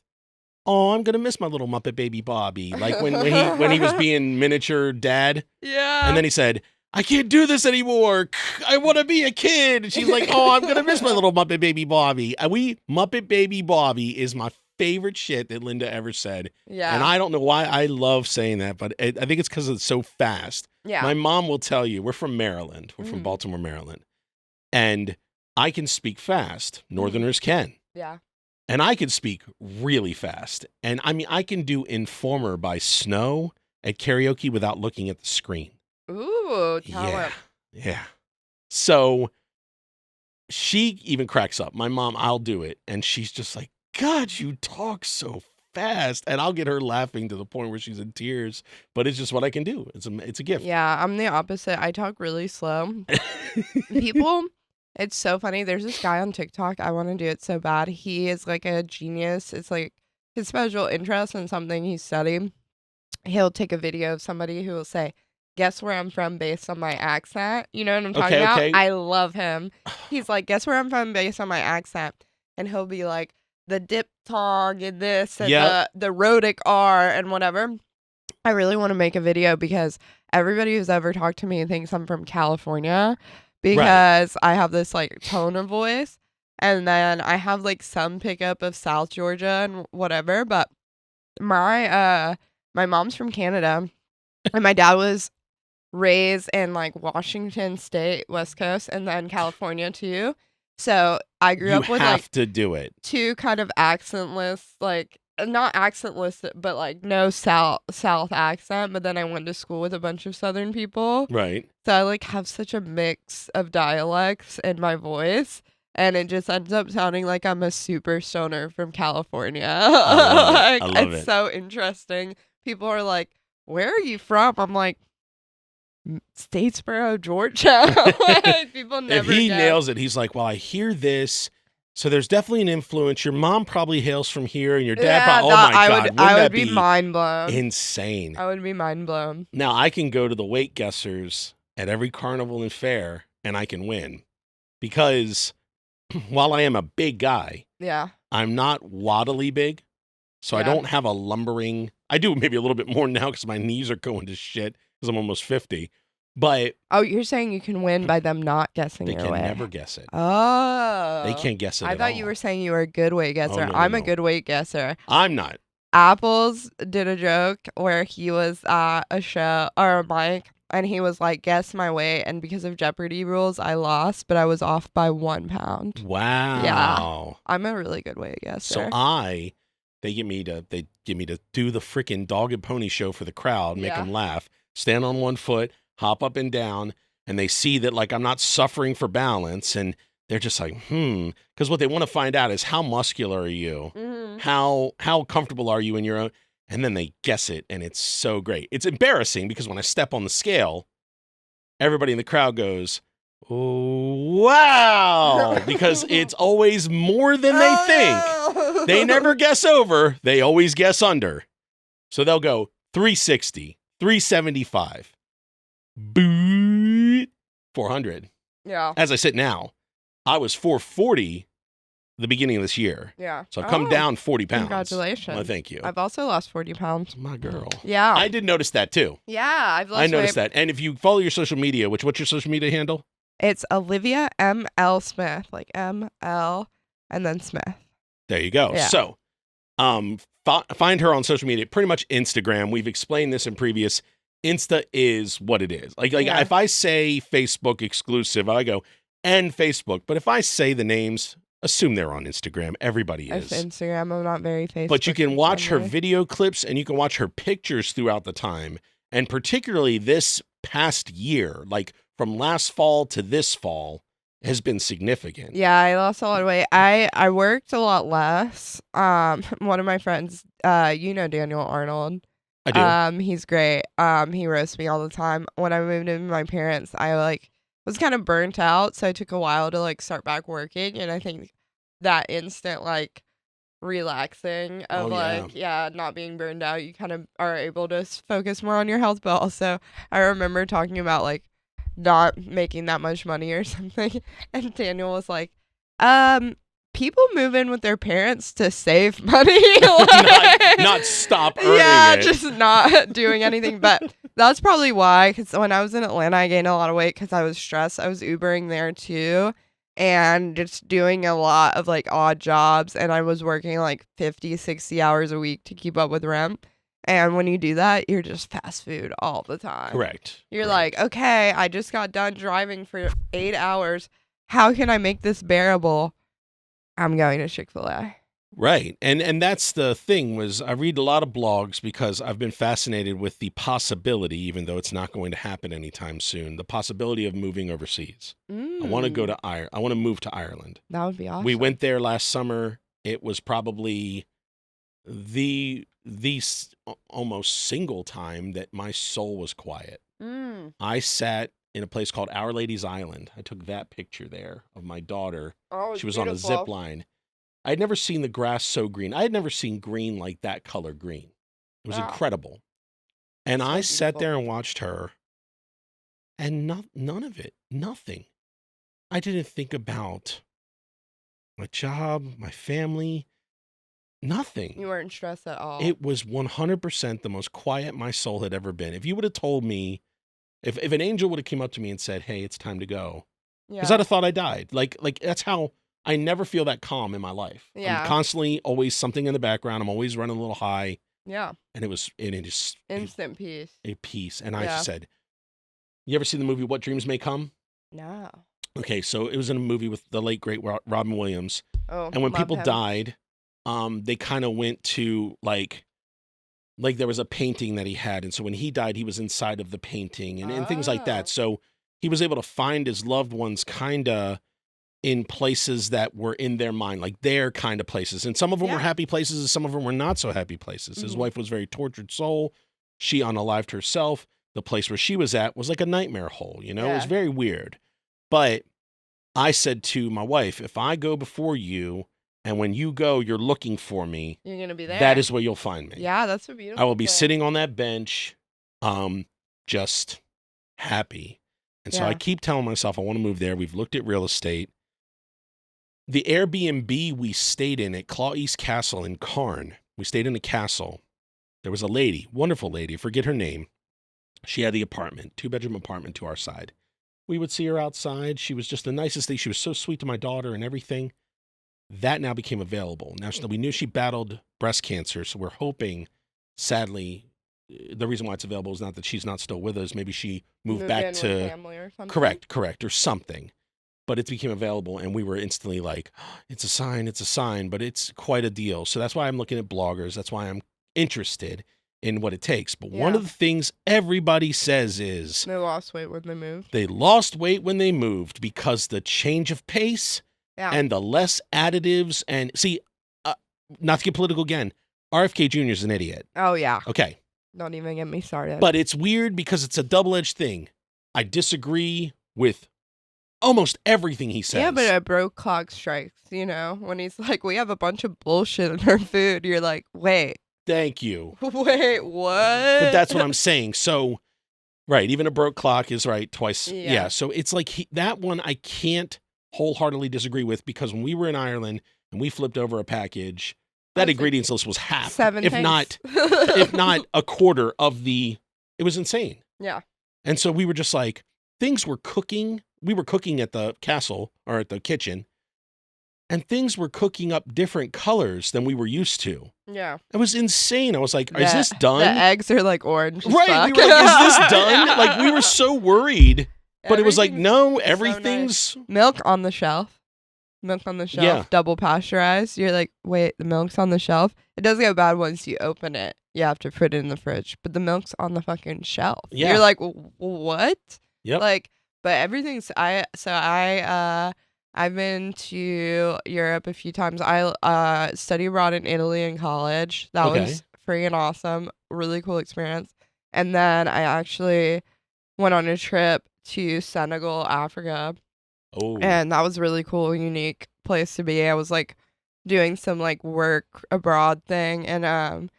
oh, I'm gonna miss my little Muppet baby Bobby. Like when he was being miniature dad. Yeah. And then he said, I can't do this anymore. I want to be a kid. And she's like, oh, I'm gonna miss my little Muppet baby Bobby. Muppet baby Bobby is my favorite shit that Linda ever said. Yeah. And I don't know why I love saying that, but I think it's because it's so fast. Yeah. My mom will tell you, we're from Maryland. We're from Baltimore, Maryland. And I can speak fast. Northerners can. Yeah. And I can speak really fast. And I mean, I can do Informer by Snow at karaoke without looking at the screen. Ooh, talent. Yeah. So she even cracks up. My mom, I'll do it. And she's just like, God, you talk so fast. And I'll get her laughing to the point where she's in tears. But it's just what I can do. It's a gift. Yeah, I'm the opposite. I talk really slow. People, it's so funny. There's this guy on TikTok. I want to do it so bad. He is like a genius. It's like his special interest in something he's studying. He'll take a video of somebody who will say, guess where I'm from based on my accent. You know what I'm talking about? Okay. I love him. He's like, guess where I'm from based on my accent. And he'll be like, the diphthong and this and the rhotic R and whatever. I really want to make a video because everybody who's ever talked to me thinks I'm from California because I have this like tone of voice. And then I have like some pickup of South Georgia and whatever. But my mom's from Canada and my dad was raised in like Washington State, West Coast, and then California too. So I grew up with like to do it. Two kind of accentless, like not accentless, but like no South accent. But then I went to school with a bunch of Southern people. Right. So I like have such a mix of dialects in my voice. And it just ends up sounding like I'm a super stoner from California. I love it. It's so interesting. People are like, where are you from? I'm like, Statesboro, Georgia. People never If he guess. nails it, he's like, well, I hear this. So there's definitely an influence. Your mom probably hails from here and your dad probably, my God. I would be mind blown. Insane. I would be mind blown. Now, I can go to the weight guessers at every carnival and fair and I can win because while I am a big guy, I'm not waddly big. So I don't have a lumbering. I do maybe a little bit more now because my knees are going to shit because I'm almost 50. But you're saying you can win by them not guessing your weight. They can never guess it. Oh. They can't guess it at all. I thought you were saying you were a good weight guesser. No, I'm a good weight guesser. I'm not. Apples did a joke where he was at a show or a mic and he was like, guess my weight. And because of Jeopardy rules, I lost, but I was off by 1 pound. Wow. Yeah. I'm a really good weight guesser. So they get me to do the freaking dog and pony show for the crowd, make them laugh, stand on one foot, hop up and down, and they see that like I'm not suffering for balance, and they're just like, because what they want to find out is how muscular are you, how comfortable are you in your own, and then they guess it, and it's so great. It's embarrassing because when I step on the scale, everybody in the crowd goes, oh, wow, because it's always more than they think. They never guess over. They always guess under. So they'll go 360, 375, 400. Yeah. As I sit now, I was 440 the beginning of this year. Yeah. So I've come down 40 pounds. Congratulations. Well, thank you. I've also lost 40 pounds. My girl. Yeah. I did notice that too. Yeah, I've lost I noticed that. And if you follow your social media, what's your social media handle? It's Olivia M.L. Smith, like M.L. and then Smith. There you go. Yeah. So find her on social media, pretty much Instagram. We've explained this in previous. Insta is what it is. Like if I say Facebook exclusive, I go, and Facebook. But if I say the names, assume they're on Instagram. Everybody is. It's Instagram. I'm not very Facebook. But you can watch her video clips and you can watch her pictures throughout the time. And particularly this past year, like from last fall to this fall, has been significant. Yeah, I lost a lot of weight. I worked a lot less. One of my friends, Daniel Arnold. I do. He's great. He roasts me all the time. When I moved in with my parents, I was kind of burnt out, so I took a while to start back working, and I think that instant relaxing of not being burned out, you kind of are able to focus more on your health. But also I remember talking about not making that much money or something, and Daniel was like, people move in with their parents to save money. not stop earning it. Just not doing anything. But that's probably why, because when I was in Atlanta, I gained a lot of weight because I was stressed. I was Ubering there too. and just doing a lot of like odd jobs, and I was working like 50, 60 hours a week to keep up with rent. And when you do that, you're just fast food all the time. Correct. You're Correct. like, okay, I just got done driving for 8 hours. How can I make this bearable? I'm going to Chick-fil-A. Right. And that's the thing was I read a lot of blogs because I've been fascinated with the possibility, even though it's not going to happen anytime soon, the possibility of moving overseas. I want to go to I want to move to Ireland. That would be awesome. We went there last summer. It was probably the almost single time that my soul was quiet. I sat in a place called Our Lady's Island. I took that picture there of my daughter. Oh, she was beautiful. on a zip line. I'd never seen the grass so green. I had never seen green like that color green. It was incredible. And I sat there and watched her, and none of it, nothing. I didn't think about my job, my family, nothing. You weren't stressed at all. It was 100% the most quiet my soul had ever been. If you would have told me, if an angel would have came up to me and said, hey, it's time to go, because I'd have thought I died. Like that's how I never feel that calm in my life. Yeah. I'm constantly always something in the background. I'm always running a little high. Yeah. And it is instant peace. A peace. And I just said, you ever seen the movie What Dreams May Come? No. Okay, so it was in a movie with the late great Robin Williams. Oh, and when people him. died, they kind of went to like there was a painting that he had, and so when he died, he was inside of the painting and things like that. So he was able to find his loved ones kind of in places that were in their mind, like their kind of places. And some of them were happy places, and some of them were not so happy places. His wife was a very tortured soul. She unalived herself. The place where she was at was like a nightmare hole, you know? It was very weird. But I said to my wife, if I go before you, and when you go, you're looking for me, you're going to be there. That is where you'll find me. Yeah, that's a beautiful I will be thing. sitting on that bench, just happy. And so I keep telling myself I want to move there. We've looked at real estate. The Airbnb we stayed in at Claw East Castle in Cairn, we stayed in a castle. There was a lady, wonderful lady, forget her name. She had the apartment, 2-bedroom apartment to our side. We would see her outside. She was just the nicest thing. She was so sweet to my daughter and everything. That now became available. Now, we knew she battled breast cancer, so we're hoping, sadly, the reason why it's available is not that she's not still with us. Maybe she moved back to family or something. Correct, or something. But it became available, and we were instantly like, oh, it's a sign, but it's quite a deal. So that's why I'm looking at bloggers. That's why I'm interested in what it takes. But one of the things everybody says is they lost weight when they moved. They lost weight when they moved because the change of pace and the less additives. And see, not to get political again, RFK Jr. is an idiot. Oh, yeah. Okay. Don't even get me started. But it's weird because it's a double-edged thing. I disagree with almost everything he says. Yeah, but a broke clock strikes, you know? When he's like, we have a bunch of bullshit in our food, you're like, wait. Thank you. Wait, what? But that's what I'm saying. So, right, even a broke clock is right twice. Yeah. So it's like that one I can't wholeheartedly disagree with because when we were in Ireland and we flipped over a package, that ingredients list was half, 7 if not a quarter of the. It was insane. Yeah. And so we were just like, things were cooking. We were cooking at the castle or at the kitchen, and things were cooking up different colors than we were used to. Yeah. It was insane. I was like, is this done? The eggs are like orange. Right. We were like, is this done? Like, we were so worried. But it was like, no, everything's. So nice. Milk on the shelf. Double pasteurized. You're like, wait, the milk's on the shelf? It does get bad once you open it. You have to put it in the fridge. But the milk's on the fucking shelf. Yeah. You're like, what? Yep. Like, but everything's I've been to Europe a few times. I studied abroad in Italy in college. That was freaking awesome. Really cool experience. And then I actually went on a trip to Senegal, Africa. Oh. And that was a really cool, unique place to be. I was like doing some like work abroad thing, and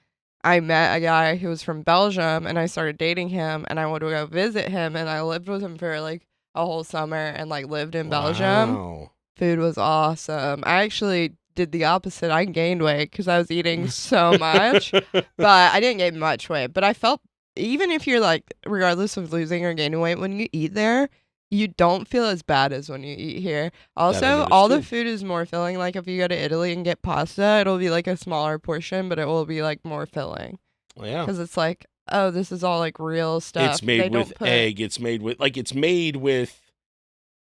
I met a guy who was from Belgium, and I started dating him, and I wanted to go visit him, and I lived with him for like a whole summer and like lived in Belgium. Food was awesome. I actually did the opposite. I gained weight because I was eating so much, but I didn't gain much weight. But I felt, even if you're like, regardless of losing or gaining weight, when you eat there, you don't feel as bad as when you eat here. I Also, noticed all the too. food is more filling. Like if you go to Italy and get pasta, it'll be like a smaller portion, but it will be like more filling Well, yeah. because it's like, oh, this is all like real stuff. It's made They with don't put egg. It's made with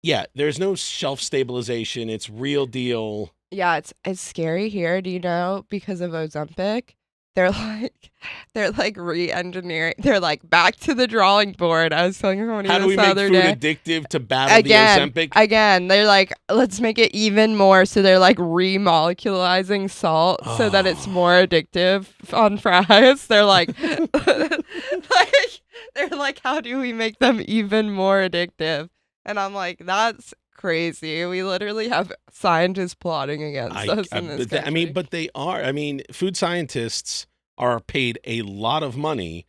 yeah, there's no shelf stabilization. It's real deal. Yeah, it's scary here. Do you know because of Ozempic? They're like they're like re-engineering. They're like back to the drawing board. I was telling somebody How do this we the make other food day. addictive to battle Again, the Ozempic? again, they're like, let's make it even more. So they're like remoleculizing salt so that it's Oh. more addictive on fries. They're like, like they're like, how do we make them even more addictive? And I'm like, that's crazy. We literally have scientists plotting against us in this country. I mean, but they are. I mean, food scientists are paid a lot of money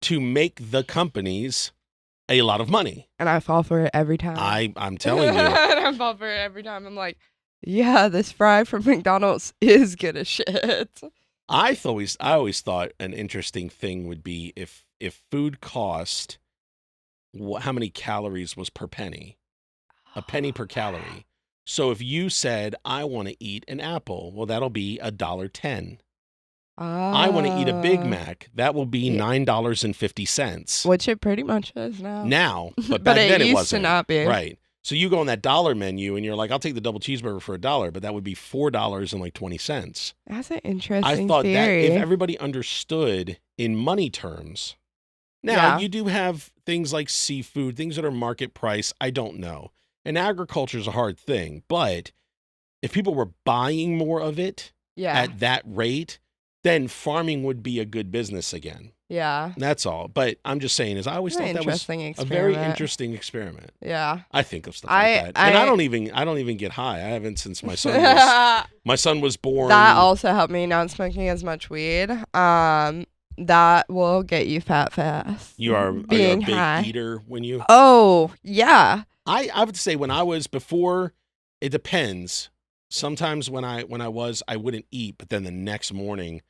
to make the companies a lot of money. And I fall for it every time. I'm telling you. I fall for it every time. I'm like, yeah, this fry from McDonald's is good as shit. I always thought an interesting thing would be if food cost how many calories was per penny, a penny per calorie. So if you said I want to eat an apple, well, that'll be $1.10. I want to eat a Big Mac, that will be $9.50. Which it pretty much is now. Now, but But back it then it used wasn't. to not be. Right. So you go on that dollar menu and you're like, I'll take the double cheeseburger for $1, but that would be $4.20. That's an interesting I thought theory. that if everybody understood in money terms. Now, Yeah. you do have things like seafood, things that are market price. I don't know. And agriculture is a hard thing. But if people were buying more of it Yeah. at that rate, then farming would be a good business again. Yeah. That's all. But I'm just saying, is I always It's an thought that was interesting a experiment. very interesting experiment. Yeah. I think of stuff like that. And I don't even get high. I haven't since my son was born. That also helped me not smoking as much weed. That will get you fat fast. Are you a being big high. eater when you Oh, yeah. I would say when I was before, it depends. Sometimes when I wouldn't eat, but then the next morning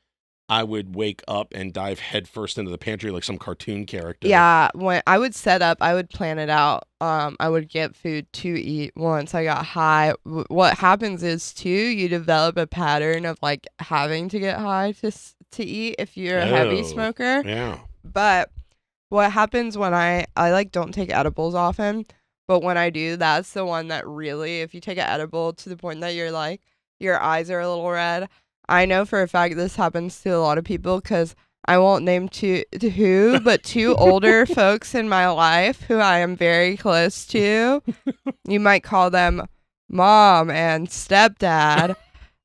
I would wake up and dive headfirst into the pantry like some cartoon character. Yeah, when I would set up, I would plan it out. I would get food to eat once I got high. What happens is too, you develop a pattern of like having to get high to eat if you're a heavy Oh, smoker. Yeah. But what happens when I like don't take edibles often, but when I do, that's the one that really, if you take an edible to the point that you're like your eyes are a little red. I know for a fact this happens to a lot of people because I won't name who, but two older folks in my life who I am very close to. You might call them mom and stepdad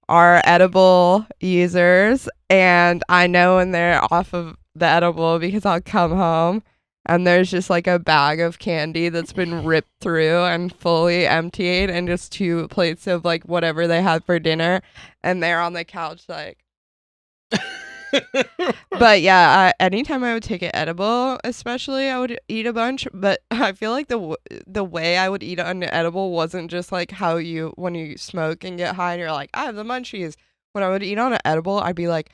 are edible users. And I know when they're off of the edible because I'll come home and there's just like a bag of candy that's been ripped through and fully emptied and just 2 plates of like whatever they had for dinner. And they're on the couch like, but yeah, anytime I would take an edible, especially, I would eat a bunch. But I feel like the way I would eat an edible wasn't just like how when you smoke and get high and you're like, I have the munchies. When I would eat on an edible, I'd be like,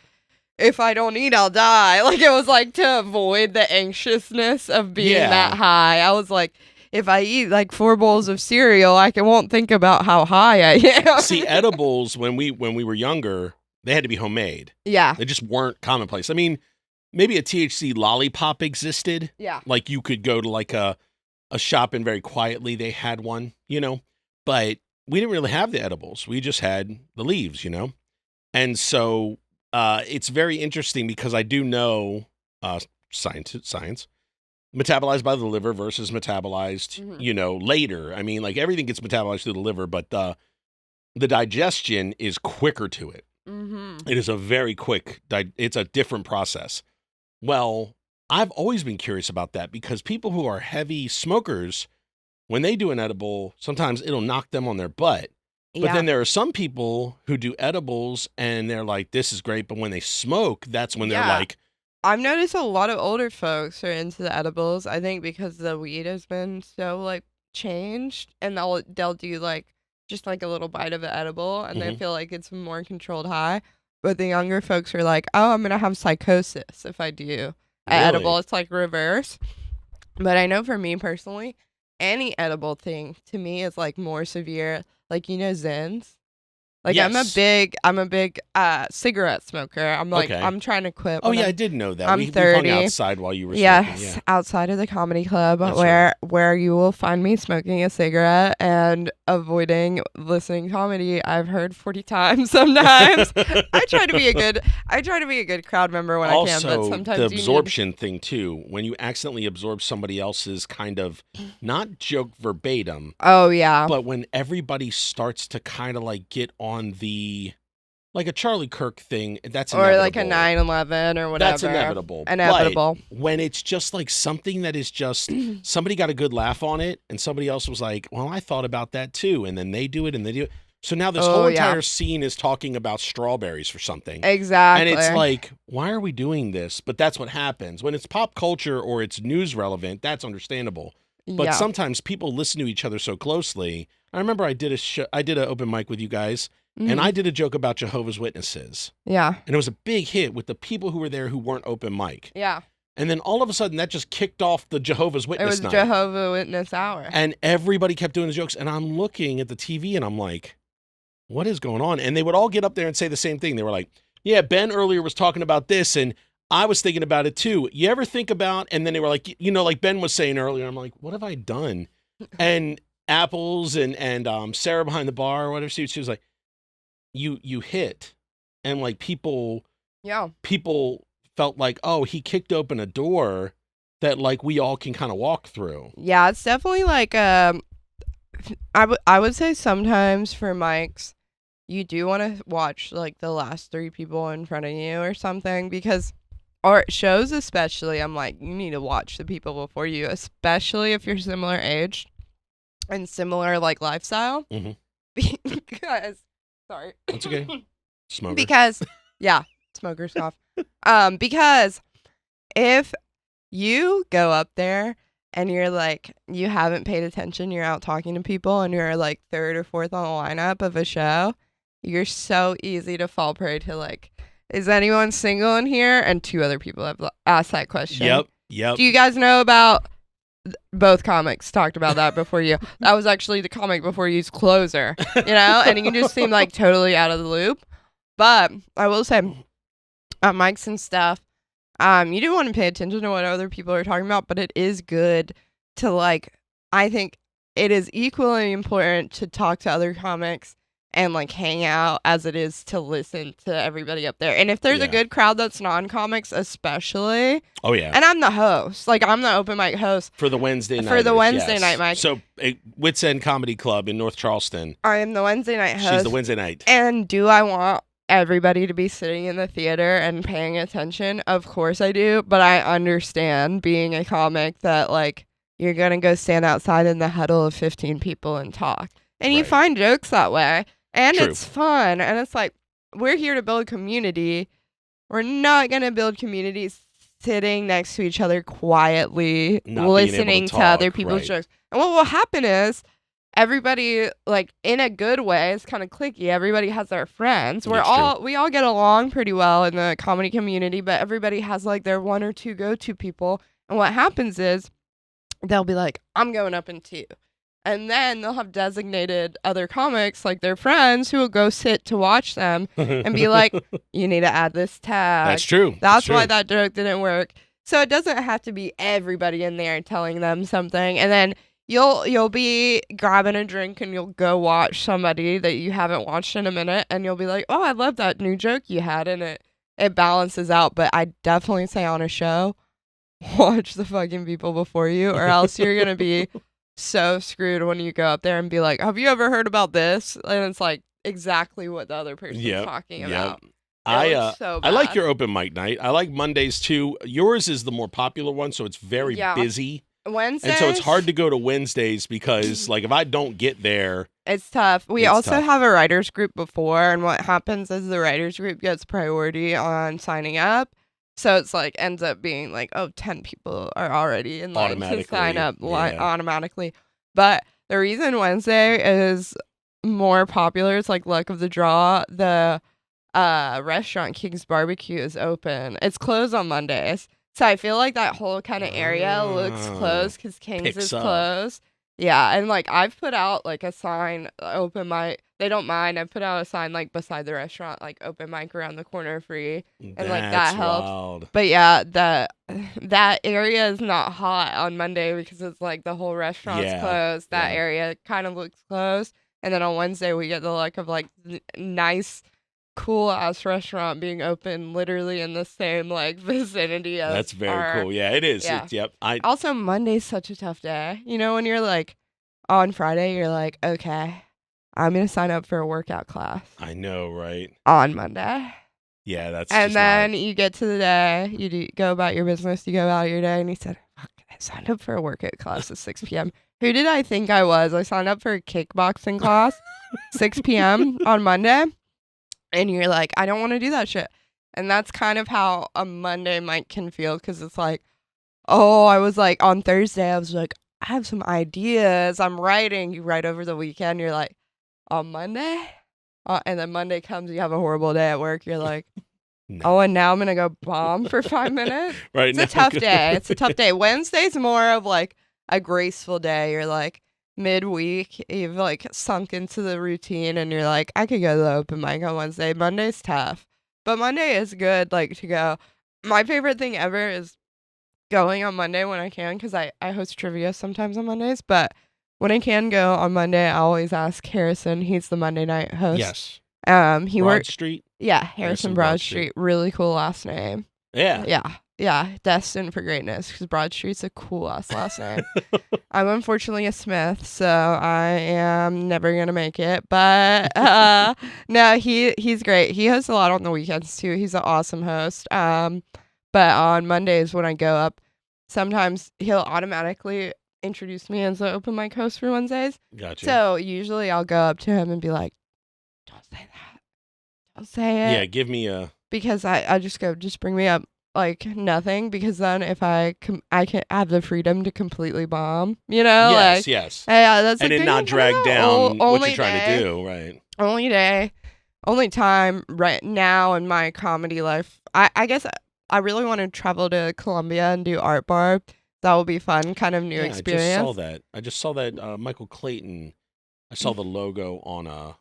if I don't eat, I'll die. Like it was like to avoid the anxiousness of being that high. I was like, if I eat like 4 bowls of cereal, I won't think about how high I am. See, edibles when we were younger, they had to be homemade. Yeah. They just weren't commonplace. I mean, maybe a THC lollipop existed. Yeah. Like you could go to like a shop and very quietly they had one, but we didn't really have the edibles. We just had the leaves, And so it's very interesting because I do know science metabolized by the liver versus metabolized, later. I mean, like everything gets metabolized through the liver, but the digestion is quicker to it. Mm-hmm. It is a very quick, it's a different process. Well, I've always been curious about that because people who are heavy smokers, when they do an edible, sometimes it'll knock them on their butt. But then there are some people who do edibles and they're like, this is great. But when they smoke, that's when they're like, I've noticed a lot of older folks are into the edibles. I think because the weed has been so like changed, and they'll do like just like a little bite of the edible, and they feel like it's a more controlled high. But the younger folks are like, oh, I'm gonna have psychosis if I do an edible. It's like reverse. But I know for me personally, any edible thing to me is like more severe. Like, Zins. Like, Yes. I'm a big cigarette smoker. I'm like, Okay. I'm trying to quit. Oh when yeah, I I'm did know that. I'm We hung 30. outside while you were smoking. Yes, Yeah. outside of the comedy club, That's where you will find me smoking a cigarette and avoiding listening to comedy. I've heard 40 times sometimes. I try to be a good crowd member when I can, but Also, sometimes the you need. absorption thing too. When you accidentally absorb somebody else's kind of not joke verbatim, Oh yeah. but when everybody starts to kind of like get on the like a Charlie Kirk thing, that's Or inevitable. like a 9/11 or whatever. That's inevitable. Inevitable. But when it's just like something that is just somebody got a good laugh on it and somebody else was like, well, I thought about that too. And then they do it and they do it. So now this whole entire scene is talking about strawberries for something. Exactly. And it's like, why are we doing this? But that's what happens. When it's pop culture or it's news relevant, that's understandable. But sometimes people listen to each other so closely. I remember I did an open mic with you guys. And I did a joke about Jehovah's Witnesses. Yeah. And it was a big hit with the people who were there who weren't open mic. Yeah. And then all of a sudden that just kicked off the Jehovah's Witness night. It was Jehovah's Witness hour. And everybody kept doing the jokes. And I'm looking at the TV and I'm like, what is going on? And they would all get up there and say the same thing. They were like, yeah, Ben earlier was talking about this and I was thinking about it too. You ever think about, and then they were like, like Ben was saying earlier, I'm like, what have I done? And Apples and Sarah behind the bar or whatever, she was like, you hit, and like people felt like, oh, he kicked open a door that like we all can kind of walk through. Yeah, it's definitely like I would say sometimes for mics you do want to watch like the last 3 people in front of you or something, because or shows especially, I'm like, you need to watch the people before you, especially if you're similar age and similar like lifestyle. Because sorry. That's okay. Smoker. Because, smoker's cough. Because if you go up there and you're like, you haven't paid attention, you're out talking to people and you're like 3rd or 4th on the lineup of a show, you're so easy to fall prey to like, is anyone single in here? And 2 other people have asked that question. Yep. Do you guys know about both comics talked about that before you? That was actually the comic before you's closer, and you can just seem like totally out of the loop. But I will say, mics and stuff, you do want to pay attention to what other people are talking about, but it is good to like, I think it is equally important to talk to other comics and like hang out as it is to listen to everybody up there. And if there's a good crowd that's non-comics especially. Oh yeah. And I'm the host. Like, I'm the open mic host. For the Wednesday night. For the Wednesday night mic. So Wits End Comedy Club in North Charleston. I am the Wednesday night host. She's the Wednesday night. And do I want everybody to be sitting in the theater and paying attention? Of course I do. But I understand being a comic that like you're going to go stand outside in the huddle of 15 people and talk. And you find jokes that way. And True. It's fun. And it's like, we're here to build community. We're not going to build communities sitting next to each other quietly, not listening to to other people's jokes. And what will happen is everybody, like, in a good way, it's kind of cliquey. Everybody has their friends. We all get along pretty well in the comedy community, but everybody has like their 1 or 2 go-to people. And what happens is they'll be like, I'm going up in 2. And then they'll have designated other comics, like their friends, who will go sit to watch them and be like, you need to add this tag. That's true. That's why that joke didn't work. So it doesn't have to be everybody in there telling them something. And then you'll be grabbing a drink and you'll go watch somebody that you haven't watched in a minute. And you'll be like, oh, I love that new joke you had. And it balances out. But I definitely say on a show, watch the fucking people before you, or else you're going to be so screwed when you go up there and be like, have you ever heard about this? And it's like exactly what the other person's talking about. I like your open mic night. I like Mondays too. Yours is the more popular one, so it's very busy. Wednesdays, and so it's hard to go to Wednesdays because like if I don't get there, it's tough. We also have a writers group before, and what happens is the writers group gets priority on signing up. So it's like ends up being like, 10 people are already in line to sign up automatically. But the reason Wednesday is more popular, it's like luck of the draw. The restaurant King's Barbecue is open. It's closed on Mondays. So I feel like that whole kind of area looks closed because King's is closed. Yeah, and like I've put out like a sign, open mic. They don't mind. I put out a sign like beside the restaurant, like open mic around the corner free, and like That's that helps. wild. But yeah, that area is not hot on Monday because it's like the whole restaurant's Yeah, closed. That yeah. area kind of looks closed, and then on Wednesday we get the luck of like nice, cool ass restaurant being open literally in the same like vicinity as That's very our. cool. Yeah, it is. Yeah. Yep. Also, Monday's such a tough day. You know, when you're like on Friday, you're like, okay, I'm gonna sign up for a workout class I know, right? on Monday. Yeah, that's And just then not. you get to the day, go about your business, you go about your day, and you said, fuck, I signed up for a workout class at 6 p.m. Who did I think I was? I signed up for a kickboxing class, 6 p.m. on Monday, and you're like, I don't want to do that shit. And that's kind of how a Monday might can feel, because it's like, oh, I was like, on Thursday, I was like, I have some ideas. I'm writing. You write over the weekend. You're like, on Monday? And then Monday comes, you have a horrible day at work. You're like, No. oh, and now I'm going to go bomb for 5 minutes? Right It's now. a tough day. It's a tough day. Wednesday's more of like a graceful day. You're like midweek. You've like sunk into the routine and you're like, I could go to the open mic on Wednesday. Monday's tough. But Monday is good, like, to go. My favorite thing ever is going on Monday when I can, because I host trivia sometimes on Mondays. But when I can go on Monday, I always ask Harrison. He's the Monday night host. Yes. He Broad works. Street. Yeah, Harrison Broad Street. Really cool last name. Yeah. Yeah. Destined for greatness, because Broad Street's a cool ass last name. I'm unfortunately a Smith, so I am never gonna make it. But no, he's great. He hosts a lot on the weekends too. He's an awesome host. But on Mondays when I go up, sometimes he'll automatically introduce me as the open mic host for Wednesdays. Gotcha. So usually I'll go up to him and be like, "Don't say that. Don't say it." Yeah, give me a. Because I just go, just bring me up like nothing. Because then if I can have the freedom to completely bomb, you know, Yes, like, yes. yeah, that's And the it thing, not I don't drag know. down what Only you're trying day. to do, right? Only day, only time right now in my comedy life. I guess I really want to travel to Colombia and do art bar. That will be fun, kind of new experience. I just saw that Michael Clayton. I saw the logo on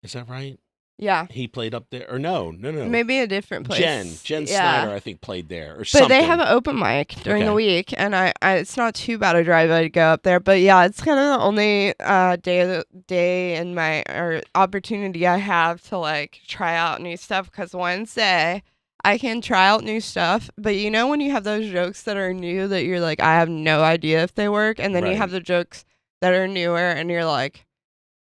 is that right? Yeah, He played up there, or no. maybe a different place. Jen Yeah. Snyder, I think, played there, or But something. they have an open mic during the week, and I it's not too bad a drive I'd go up there. But yeah, it's kind of the only day in my or opportunity I have to like try out new stuff. Because Wednesday I can try out new stuff, but you know when you have those jokes that are new that you're like, I have no idea if they work, and then you Right. have the jokes that are newer, and you're like,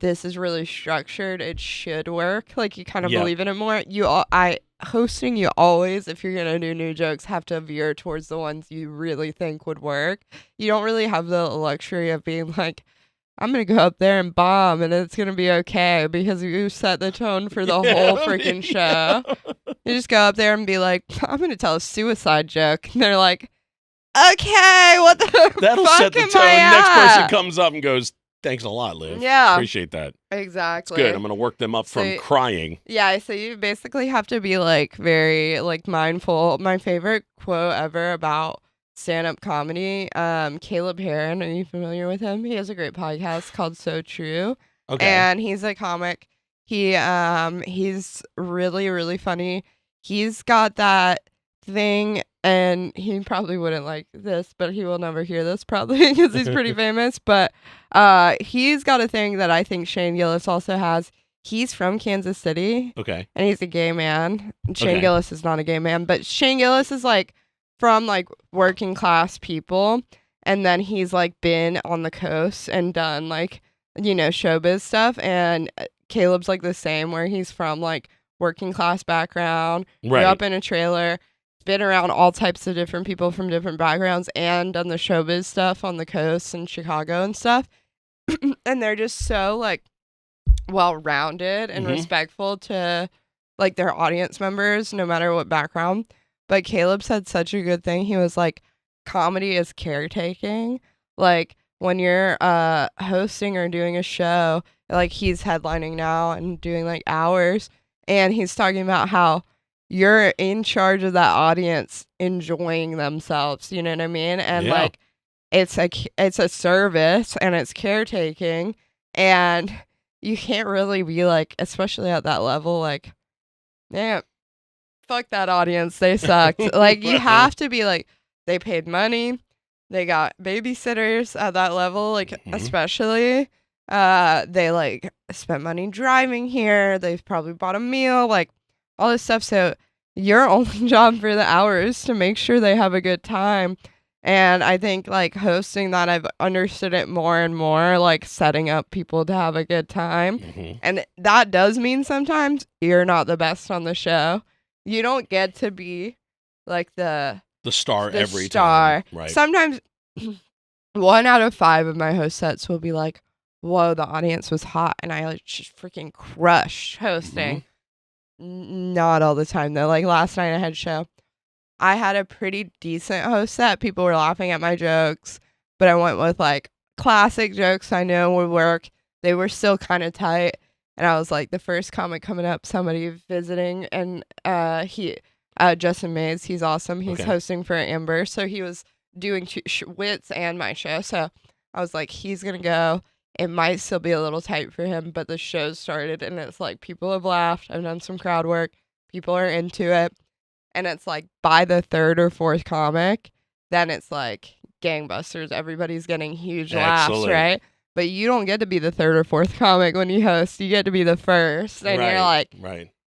this is really structured. It should work. Like you kind of Yep. believe in it more. Hosting, you always, if you're gonna do new jokes, have to veer towards the ones you really think would work. You don't really have the luxury of being like, I'm gonna go up there and bomb and it's gonna be okay, because you set the tone for the whole freaking show. You just go up there and be like, I'm gonna tell a suicide joke. And they're like, okay, what the That'll fuck set the am tone. I Next person at? comes up and goes, "Thanks a lot, Liv. Yeah. Appreciate that. Exactly. It's good. I'm gonna work them up from So- crying." Yeah, so you basically have to be like very like mindful. My favorite quote ever about stand-up comedy, Caleb Heron, are you familiar with him? He has a great podcast called So True. Okay. And he's a comic. He's really, really funny. He's got that thing, and he probably wouldn't like this, but he will never hear this probably because he's pretty famous. But he's got a thing that I think Shane Gillis also has. He's from Kansas City, Okay. and he's a gay man. Shane Okay. Gillis is not a gay man, but Shane Gillis is like from like working class people, and then he's like been on the coast and done like, you know, showbiz stuff. And Caleb's like the same, where he's from like working class background, grew Right. up in a trailer, been around all types of different people from different backgrounds, and done the showbiz stuff on the coast in Chicago and stuff. And they're just so like well-rounded and Mhm. respectful to like their audience members, no matter what background. But Caleb said such a good thing. He was like, comedy is caretaking. Like when you're hosting or doing a show, like he's headlining now and doing like hours, and he's talking about how you're in charge of that audience enjoying themselves, you know what I mean? And Yeah. like it's a service and it's caretaking, and you can't really be like, especially at that level, like, man, fuck that audience, they sucked. Like, you have to be like, they paid money, they got babysitters at that level, like, especially. They like spent money driving here, they've probably bought a meal, like all this stuff. So your only job for the hour is to make sure they have a good time. And I think like hosting that, I've understood it more and more, like setting up people to have a good time. And that does mean sometimes you're not the best on the show. You don't get to be like the star every star. time. Right. Sometimes 1 out of 5 of my host sets will be like, whoa, the audience was hot, and I like just freaking crushed hosting. Not all the time though. Like last night I had a show. I had a pretty decent host set. People were laughing at my jokes, but I went with like classic jokes I know would work. They were still kind of tight. And I was like, the first comic coming up, somebody visiting, and Justin Mays, he's awesome. He's hosting for Amber. So he was doing wits and my show. So I was like, he's going to go. It might still be a little tight for him, but the show started and it's like people have laughed. I've done some crowd work. People are into it. And it's like by the 3rd or 4th comic, then it's like gangbusters. Everybody's getting huge laughs, right? But you don't get to be the 3rd or 4th comic when you host. You get to be the first. And you're like,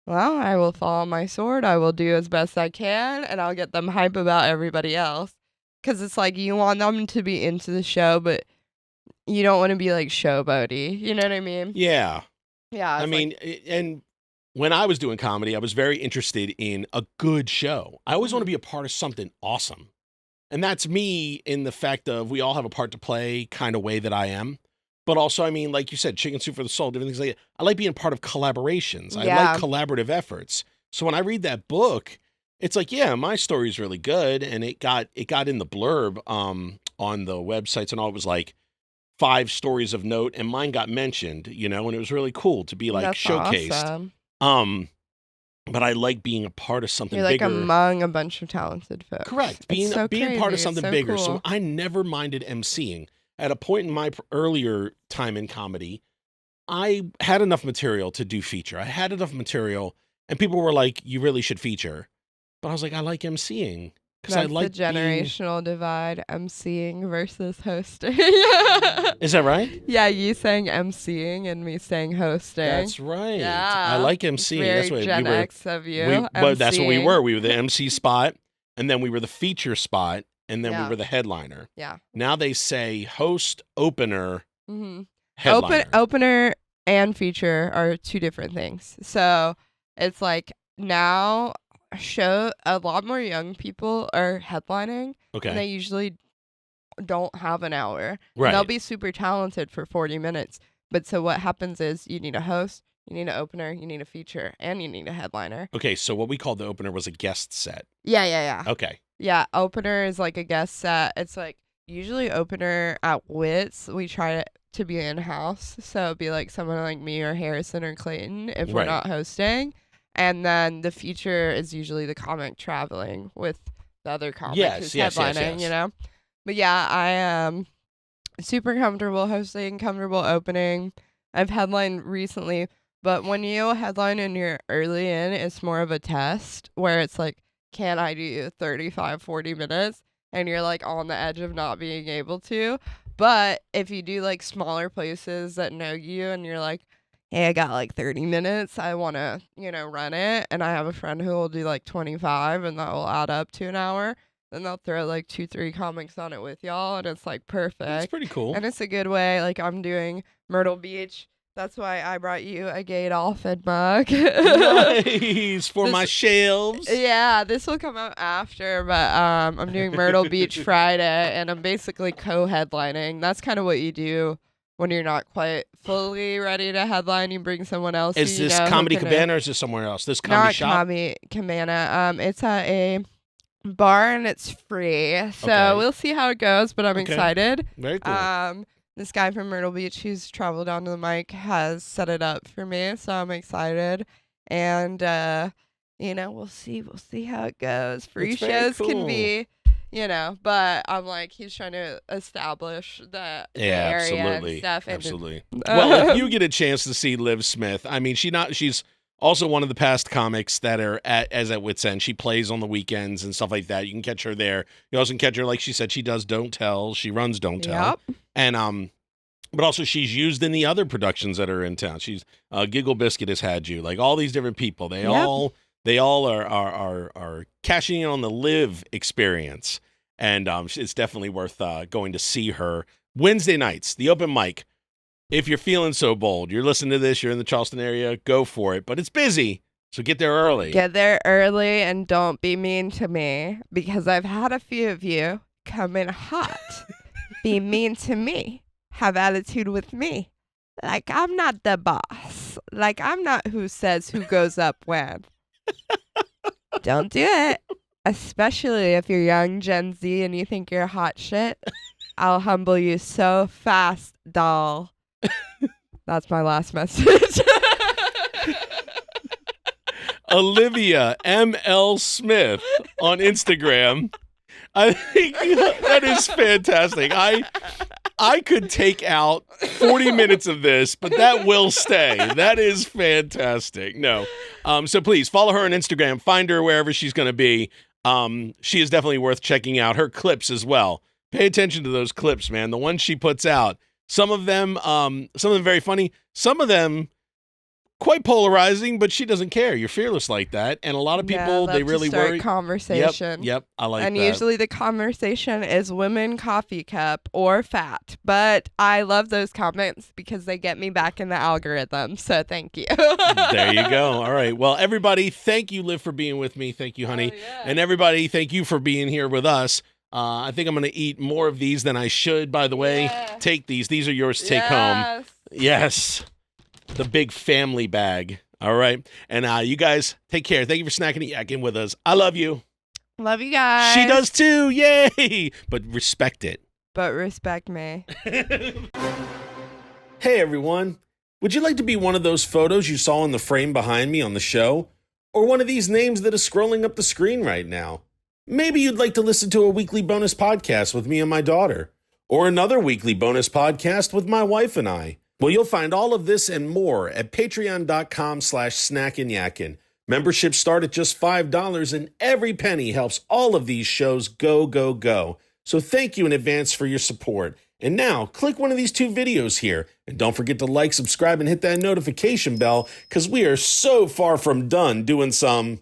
well, I will fall on my sword. I will do as best I can. And I'll get them hype about everybody else. Because it's like you want them to be into the show, but you don't want to be like showboaty. You know what I mean? Yeah. Yeah. I mean, and when I was doing comedy, I was very interested in a good show. I always want to be a part of something awesome. And that's me in the fact of we all have a part to play kind of way that I am. But also, I mean, like you said, chicken soup for the soul, different things like that. I like being part of collaborations. I like collaborative efforts. So when I read that book, it's like, yeah, my story is really good. And it got in the blurb on the websites and all. It was like 5 stories of note, and mine got mentioned, you know, and it was really cool to be like That's showcased. Awesome. But I like being a part of something You're like bigger. among a bunch of talented folks. Correct. Being part of something bigger. Cool. So I never minded emceeing. At a point in my earlier time in comedy, I had enough material to do feature. I had enough material, and people were like, you really should feature. But I was like, I like emceeing. Because I like the generational divide, emceeing versus hosting. Is that right? Yeah, you saying emceeing and me saying hosting. That's right. Yeah. I like emceeing. Very that's what Gen X of you. But that's what we were. We were the MC spot, and then we were the feature spot, and then we were the headliner. Yeah. Now they say host, opener, headliner. Opener and feature are 2 different things. So it's like now a lot more young people are headlining. Okay. And they usually don't have an hour. Right. They'll be super talented for 40 minutes. But so what happens is you need a host, you need an opener, you need a feature, and you need a headliner. Okay, so what we called the opener was a guest set. Yeah. Okay. Yeah, opener is like a guest set. It's like usually opener at Wits, we try to be in-house. So it'd be like someone like me or Harrison or Clayton if we're not hosting. And then the feature is usually the comic traveling with the other comic who's headlining, you know? But yeah, I am super comfortable hosting, comfortable opening. I've headlined recently, but when you headline and you're early in, it's more of a test where it's like, can I do 35, 40 minutes? And you're like on the edge of not being able to. But if you do like smaller places that know you and you're like, hey, I got like 30 minutes. I want to, run it. And I have a friend who will do like 25 and that will add up to an hour. Then they'll throw like 2-3 comics on it with y'all. And it's like perfect. That's pretty cool. And it's a good way. Like I'm doing Myrtle Beach. That's why I brought you a gay dolphin mug. Nice. For my shelves. Yeah, this will come out after. But I'm doing Myrtle Beach Friday. And I'm basically co-headlining. That's kind of what you do when you're not quite fully ready to headline. You bring someone else. Is this Comedy Cabana or is this somewhere else? This comedy shop? Not Comedy Cabana. It's at a bar and it's free. So we'll see how it goes, but I'm excited. Very cool. This guy from Myrtle Beach who's traveled down to the mic has set it up for me, so I'm excited. And we'll see how it goes. Free shows can be, you know, but I'm like, he's trying to establish the Yeah, area absolutely. and stuff. And Absolutely. Well, if you get a chance to see Liv Smith, I mean, she's also one of the past comics that are at Wits End. She plays on the weekends and stuff like that. You can catch her there. You also can catch her, like she said, she does Don't Tell. She runs Don't Tell. Yep. And but also she's used in the other productions that are in town. She's Giggle Biscuit has had you, like all these different people. They all are cashing in on the Liv experience, and it's definitely worth going to see her Wednesday nights. The open mic. If you're feeling so bold, you're listening to this, you're in the Charleston area, go for it. But it's busy, so get there early. Get there early and don't be mean to me, because I've had a few of you come in hot, be mean to me, have attitude with me. Like I'm not the boss. Like I'm not who says who goes up when. Don't do it. Especially if you're young Gen Z and you think you're hot shit. I'll humble you so fast, doll. That's my last message. Olivia M.L. Smith on Instagram. I think that is fantastic. I could take out 40 minutes of this, but that will stay. That is fantastic. No. So please follow her on Instagram. Find her wherever she's going to be. She is definitely worth checking out. Her clips as well. Pay attention to those clips, man. The ones she puts out. Some of them very funny. Some of them quite polarizing, but she doesn't care. You're fearless like that. And a lot of people, they really worry. Conversation. Yep, I like that. And usually the conversation is women coffee cup or fat. But I love those comments because they get me back in the algorithm. So thank you. There you go. All right. Well, everybody, thank you, Liv, for being with me. Thank you, honey. Yeah. And everybody, thank you for being here with us. I think I'm going to eat more of these than I should, by the way. Yeah. Take these. These are yours to take home. Yes. The big family bag. All right. And you guys, take care. Thank you for snacking yakking with us. I love you. Love you guys. She does too. Yay. But respect it. But respect me. Hey, everyone. Would you like to be one of those photos you saw in the frame behind me on the show? Or one of these names that is scrolling up the screen right now? Maybe you'd like to listen to a weekly bonus podcast with me and my daughter. Or another weekly bonus podcast with my wife and I. Well, you'll find all of this and more at patreon.com/Snackin Yakkin. Memberships start at just $5, and every penny helps all of these shows go, go, go. So thank you in advance for your support. And now, click one of these 2 videos here. And don't forget to like, subscribe, and hit that notification bell, because we are so far from done doing some